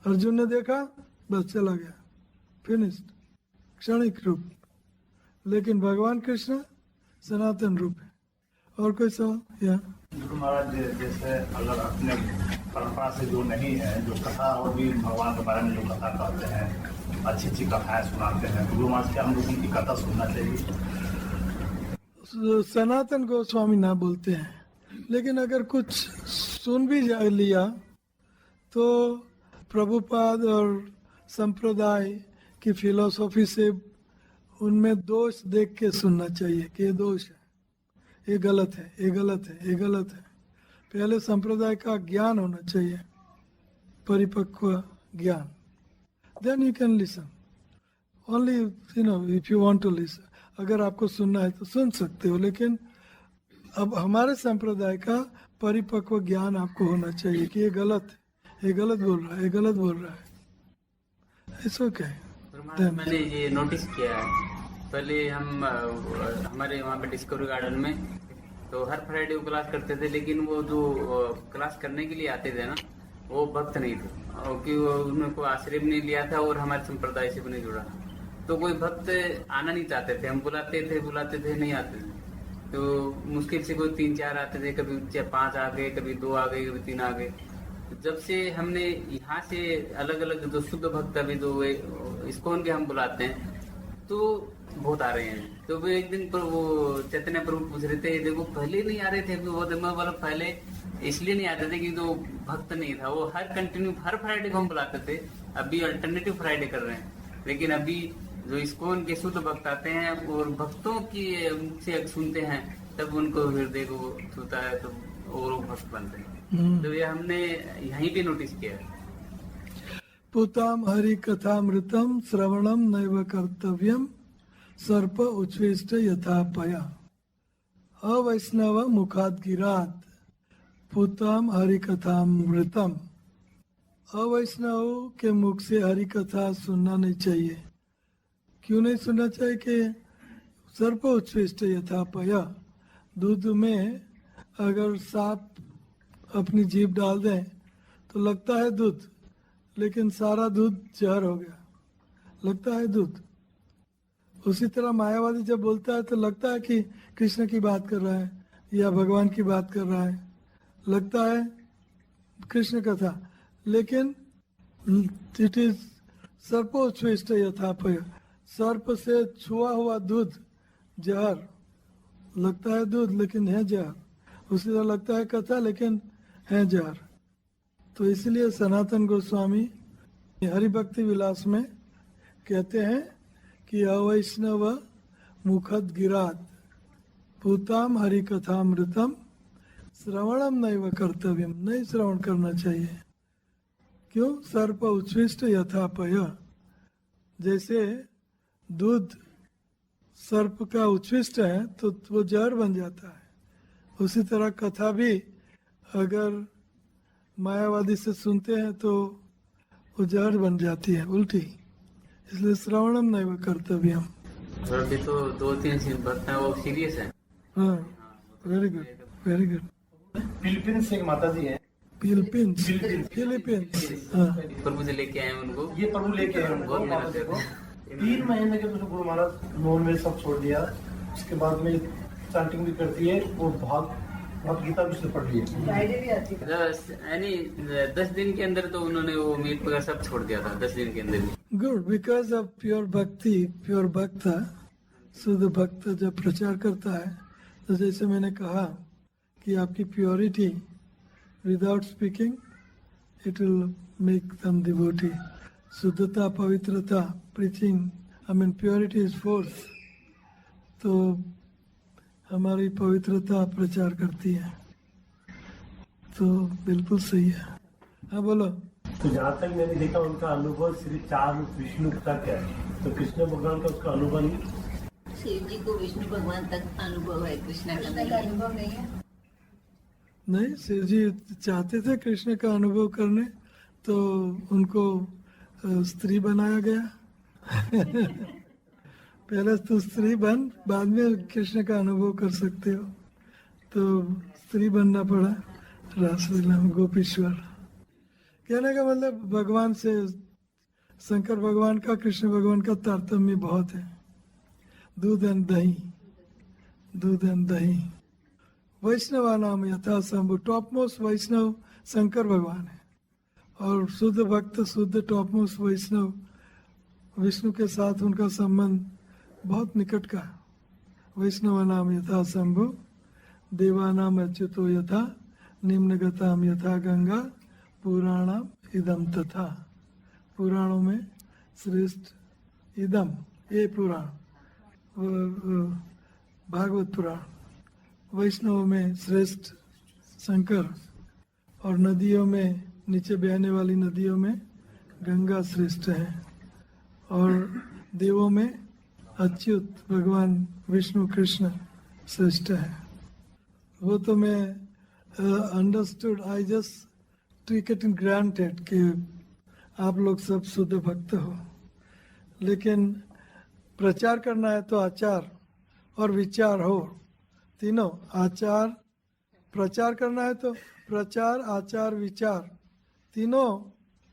अर्जुन ने देखा, बस चला गया, फिनिश्ड. क्षणिक रूप. लेकिन भगवान कृष्ण सनातन रूप है. और कोई सवाल? या
गुरु महाराज जैसे अगर अपने परंपरा से जो नहीं है, जो कथा और भी भगवान के बारे में जो कथा कहते हैं, अच्छी अच्छी कथाएं सुनाते हैं, गुरु महाराज के हम लोग उनकी कथा सुनना चाहिए.
सनातन गोस्वामी ना बोलते हैं, लेकिन अगर कुछ सुन भी लिया तो प्रभुपाद और संप्रदाय की फिलॉसफी से उनमें दोष देख के सुनना चाहिए कि ये दोष है, ये गलत है, ये गलत है, ये गलत है. पहले संप्रदाय का ज्ञान होना चाहिए, परिपक्व ज्ञान. Then you can listen. Only if you want to listen. अगर आपको सुनना है तो सुन सकते हो, लेकिन अब हमारे संप्रदाय का परिपक्व ज्ञान आपको होना चाहिए कि ये गलत है, ये गलत बोल रहा है, ये गलत बोल रहा है. It's okay.
मैंने ये नोटिस किया है. पहले हम हमारे वहाँ पे डिस्कवरी गार्डन में तो हर फ्राइडे को क्लास करते थे, लेकिन वो जो क्लास करने के लिए आते थे ना, वो भक्त नहीं थे, क्योंकि उन्होंने कोई आश्रय भी नहीं लिया था और हमारे संप्रदाय से भी नहीं जुड़ा. तो कोई भक्त आना नहीं चाहते थे. हम बुलाते थे नहीं आते थे. तो मुश्किल से कोई 3-4 आते थे, कभी 5 आ गए, कभी 2 आ गए, कभी 3 आ गए. जब से हमने यहाँ से अलग अलग जो शुद्ध भक्त अभी जो इस्कॉन के हम बुलाते हैं, तो बहुत आ रहे हैं. तो वो एक दिन पर वो चैतन्य प्रभु पूछ रहे थे, देखो पहले नहीं आ रहे थे, मतलब पहले इसलिए नहीं आते थे कि जो भक्त नहीं था. वो हर फ्राइडे को हम बुलाते थे. अभी अल्टरनेटिव फ्राइडे कर रहे हैं, लेकिन अभी जो इस्कॉन के शुद्ध भक्त आते हैं और भक्तों की से सुनते हैं, तब उनको हृदय को छूता है, तो और वो भक्त बनते हैं. तो ये हमने यहीं पे नोटिस किया है.
पुताम हरि कथामृतम श्रवणम नैव कर्तव्यम सर्प उच्छ्वेष्ट यथा पया अवैष्णव मुखाद गिरात पूताम हरि कथामृतम। अवैष्णव के मुख से हरि कथा सुनना नहीं चाहिए। क्यों नहीं सुनना चाहिए? कि सर्प उच्छ्विष्ट यथापय, दूध में अगर सांप अपनी जीभ डाल दें तो लगता है दूध, लेकिन सारा दूध जहर हो गया, लगता है दूध। उसी तरह मायावादी जब बोलता है तो लगता है कि कृष्ण की बात कर रहा है या भगवान की बात कर रहा है, लगता है कृष्ण कथा, लेकिन इट इज सर्पोच्छ्विष्ट यथापय, सर्प से छुआ हुआ दूध जहर, लगता है दूध लेकिन है जहर। उसी तरह लगता है कथा लेकिन है जहर। तो इसलिए सनातन गोस्वामी हरिभक्ति विलास में कहते हैं कि अवैष्णव मुखद गिरात पूताम हरि कथामृतम श्रवणम नैव कर्तव्यम, नहीं श्रवण करना चाहिए। क्यों? सर्प उच्छ्विष्ट यथापय, जैसे दूध सर्प का उच्छ्विष्ट है तो वो जहर बन जाता है, उसी तरह कथा भी अगर मायावादी से सुनते हैं तो वो जहर बन जाती है, उल्टी। इसलिए श्रवणम नैव कर्तव्यम।
और अभी तो 2-3 भक्त हैं वो सीरियस हैं।
हाँ, very good, very good.
Philippines से एक माता जी हैं,
फिलीपींस, हाँ,
प्रभु जी लेके आए उनको।
ये प्रभु लेके आए उनको, माता जी को 3 महीने के उसने गुरु महाराज नॉन वेज सब छोड़ दिया। उसके बाद में चांटिंग भी करती है और भगवत गीता भी उसने पढ़ ली है।
डायरी भी आती है।
यानी 10 दिन के अंदर तो उन्होंने वो मीट वगैरह सब छोड़ दिया था, 10 दिन के अंदर ही।
गुड, बिकॉज ऑफ प्योर भक्ति। प्योर भक्त, शुद्ध भक्त जब प्रचार करता है तो जैसे मैंने कहा कि आपकी purity without speaking it will make them devotee. शुद्धता, पवित्रता, preaching, I mean purity is force, तो हमारी पवित्रता प्रचार करती है, तो बिल्कुल सही है। हाँ बोलो।
तो जहाँ तक मैंने देखा उनका अनुभव श्री 4 रूप विष्णु का क्या है, तो कृष्ण भगवान का उसका अनुभव नहीं।
शिव जी को विष्णु भगवान तक अनुभव है, कृष्ण का नहीं।
अनुभव नहीं है।
नहीं, शिव जी चाहते थे कृष्ण का अनुभव करने, तो उनको स्त्री बनाया गया। पहले तो स्त्री बन, बाद में कृष्ण का अनुभव कर सकते हो, तो स्त्री बनना पड़ा रासलीला में गोपीश्वर। कहने का मतलब भगवान से, शंकर भगवान का कृष्ण भगवान का तारतम्य बहुत है। दूध एंड दही, दूध एंड दही। वैष्णवा नाम यथा शंभु, टॉप मोस्ट वैष्णव शंकर भगवान है, और शुद्ध भक्त, शुद्ध टॉप मोस्ट वैष्णव विष्णु के साथ उनका संबंध बहुत निकट का। वैष्णव नाम यथा शंभु, देवानाम अच्युतो यथा, निम्नगताम यथा गंगा, पुराणम इदम तथा। पुराणों में श्रेष्ठ इदम, ये पुराण भागवत पुराण, वैष्णव में श्रेष्ठ शंकर, और नदियों में, नीचे बहने वाली नदियों में गंगा श्रेष्ठ है, और देवों में अच्युत भगवान विष्णु कृष्ण श्रेष्ठ है। वो तो मैं understood, I just take it in granted कि आप लोग सब शुद्ध भक्त हो, लेकिन प्रचार करना है तो आचार और विचार हो, तीनों। आचार, प्रचार करना है तो प्रचार, आचार, विचार, तीनों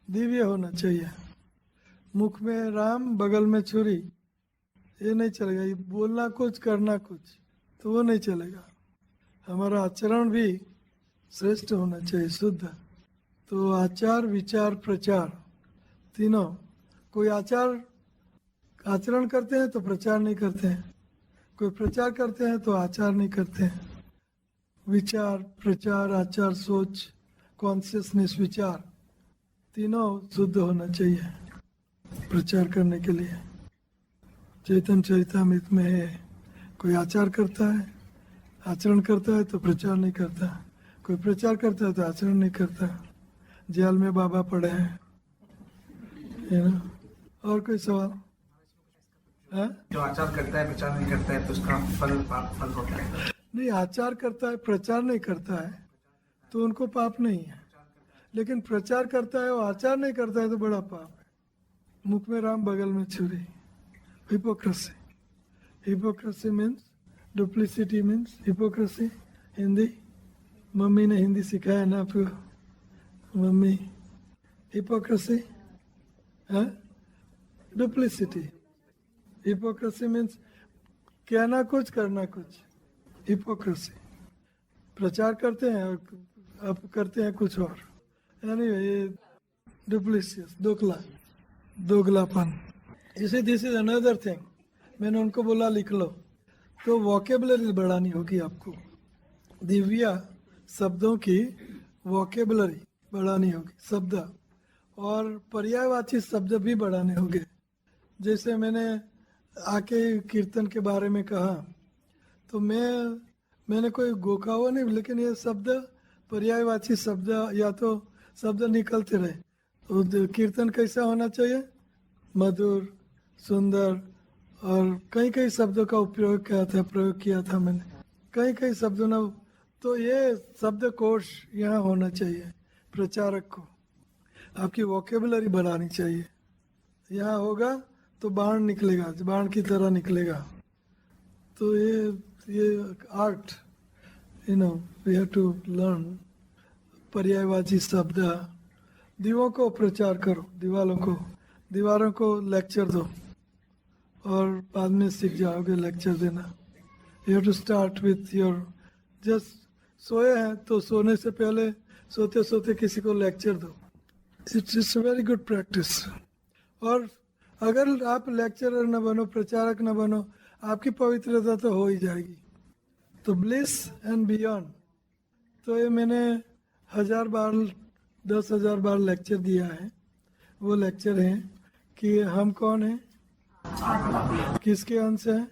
दिव्य होना चाहिए। मुख में राम, बगल में छुरी, ये नहीं चलेगा। ये बोलना कुछ, करना कुछ, तो वो नहीं चलेगा। हमारा आचरण भी श्रेष्ठ होना चाहिए, शुद्ध। तो आचार, विचार, प्रचार, तीनों। कोई आचरण करते हैं तो प्रचार नहीं करते हैं, कोई प्रचार करते हैं तो आचार नहीं करते हैं। विचार, प्रचार, आचार, सोच, कॉन्शियसनेस, विचार, तीनों शुद्ध होना चाहिए प्रचार करने के लिए। चैतन्य चरितामृत में है, कोई आचार करता है, आचरण करता है तो प्रचार नहीं करता, कोई प्रचार करता है तो आचरण नहीं करता। जेल में बाबा पड़े हैं, है ना। और कोई सवाल?
जो आचार करता है, प्रचार नहीं करता है, तो उसका फल होता है।
नहीं, आचार करता है, प्रचार नहीं करता है, तो उनको पाप नहीं है, लेकिन प्रचार करता है वो आचार नहीं करता है तो बड़ा पाप है। मुख में राम बगल में छुरी, hypocrisy. Hypocrisy means duplicity, means hypocrisy. Hindi mummy ने हिंदी सिखाया ना आपको, मम्मी। हिपोक्रेसी है डुप्लिसिटी। हिपोक्रेसी मीन्स कहना कुछ करना कुछ, हिपोक्रेसी। प्रचार करते हैं और आप करते हैं कुछ और, यानी ये डुप्लिसियस, दोगलापन। इसी दिस इज अनदर थिंग। मैंने उनको बोला लिख लो, तो वोकेबलरी बढ़ानी होगी आपको, दिव्या शब्दों की वोकेबलरी बढ़ानी होगी, शब्द और पर्यायवाची शब्द भी बढ़ाने होंगे। जैसे मैंने आके कीर्तन के बारे में कहा, तो मैंने कोई गोखा हुआ नहीं, लेकिन ये शब्द पर्यायवाची शब्द या तो शब्द निकलते रहे। तो कीर्तन कैसा होना चाहिए? मधुर, सुंदर, और कई शब्दों का प्रयोग किया था मैंने, कई शब्दों ना। तो ये शब्द कोश यहाँ होना चाहिए। प्रचारक को आपकी वोकेबलरी बढ़ानी चाहिए। यहाँ होगा तो बाण निकलेगा, बाण की तरह निकलेगा। तो ये art, we have to learn पर्यायवाची शब्द। दीवों को प्रचार करो, दीवारों को लेक्चर दो, और बाद में सीख जाओगे लेक्चर देना। You have to start with your, just सोए हैं तो सोने से पहले सोते सोते किसी को लेक्चर दो। It's a very good practice. और अगर आप लेक्चरर न बनो, प्रचारक न बनो, आपकी पवित्रता तो हो ही जाएगी। तो ब्लिस एंड बियॉन्ड, तो ये मैंने 1000 बार 10,000 बार लेक्चर दिया है। वो लेक्चर हैं कि हम कौन हैं, किसके अंश हैं,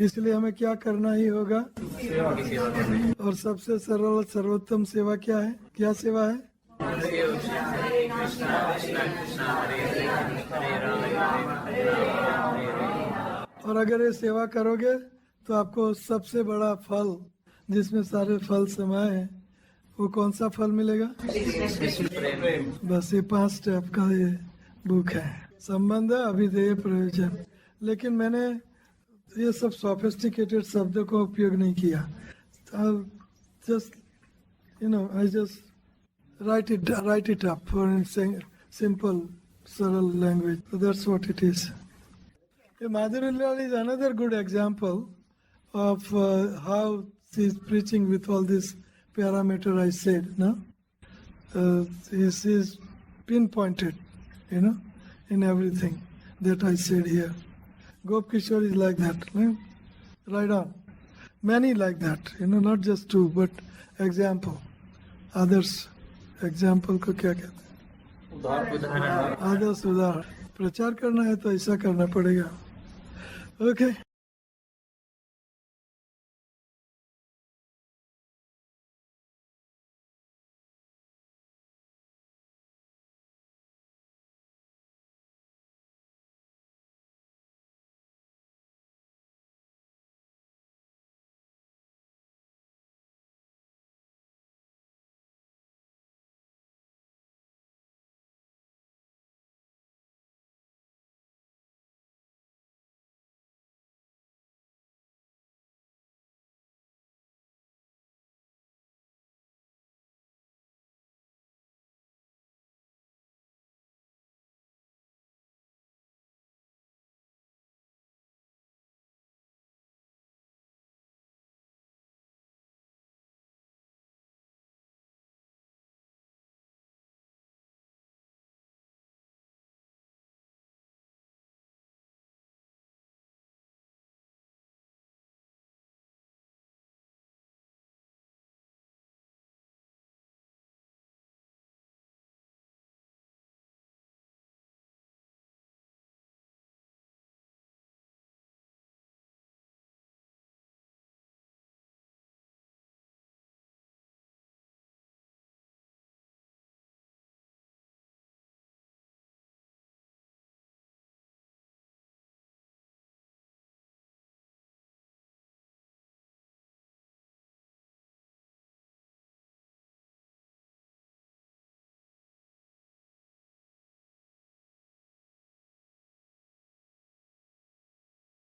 इसलिए हमें क्या करना ही होगा, और सबसे सरल सर्वोत्तम सेवा क्या है? क्या सेवा है? और अगर ये सेवा करोगे तो आपको सबसे बड़ा फल, जिसमें सारे फल समाये हैं, वो कौन सा फल मिलेगा? बस ये 5 स्टेप का ये बुक है, संबंध, अभिधेय, प्रयोजन। लेकिन मैंने ये सब सोफिस्टिकेटेड शब्दों का उपयोग नहीं किया। Just I just write it up for in simple, सरल language. So that's what it is. Madhuri Lal is another good example of how she is preaching with all this parameter I said. No, she is pinpointed, in everything that I said here. Gop Kishore is like that. No? Right on. Many like that. Not just 2, but example. Others. Example को क्या कहते हैं? आदर्श उदाहरण। प्रचार करना है तो ऐसा करना पड़ेगा। ओके।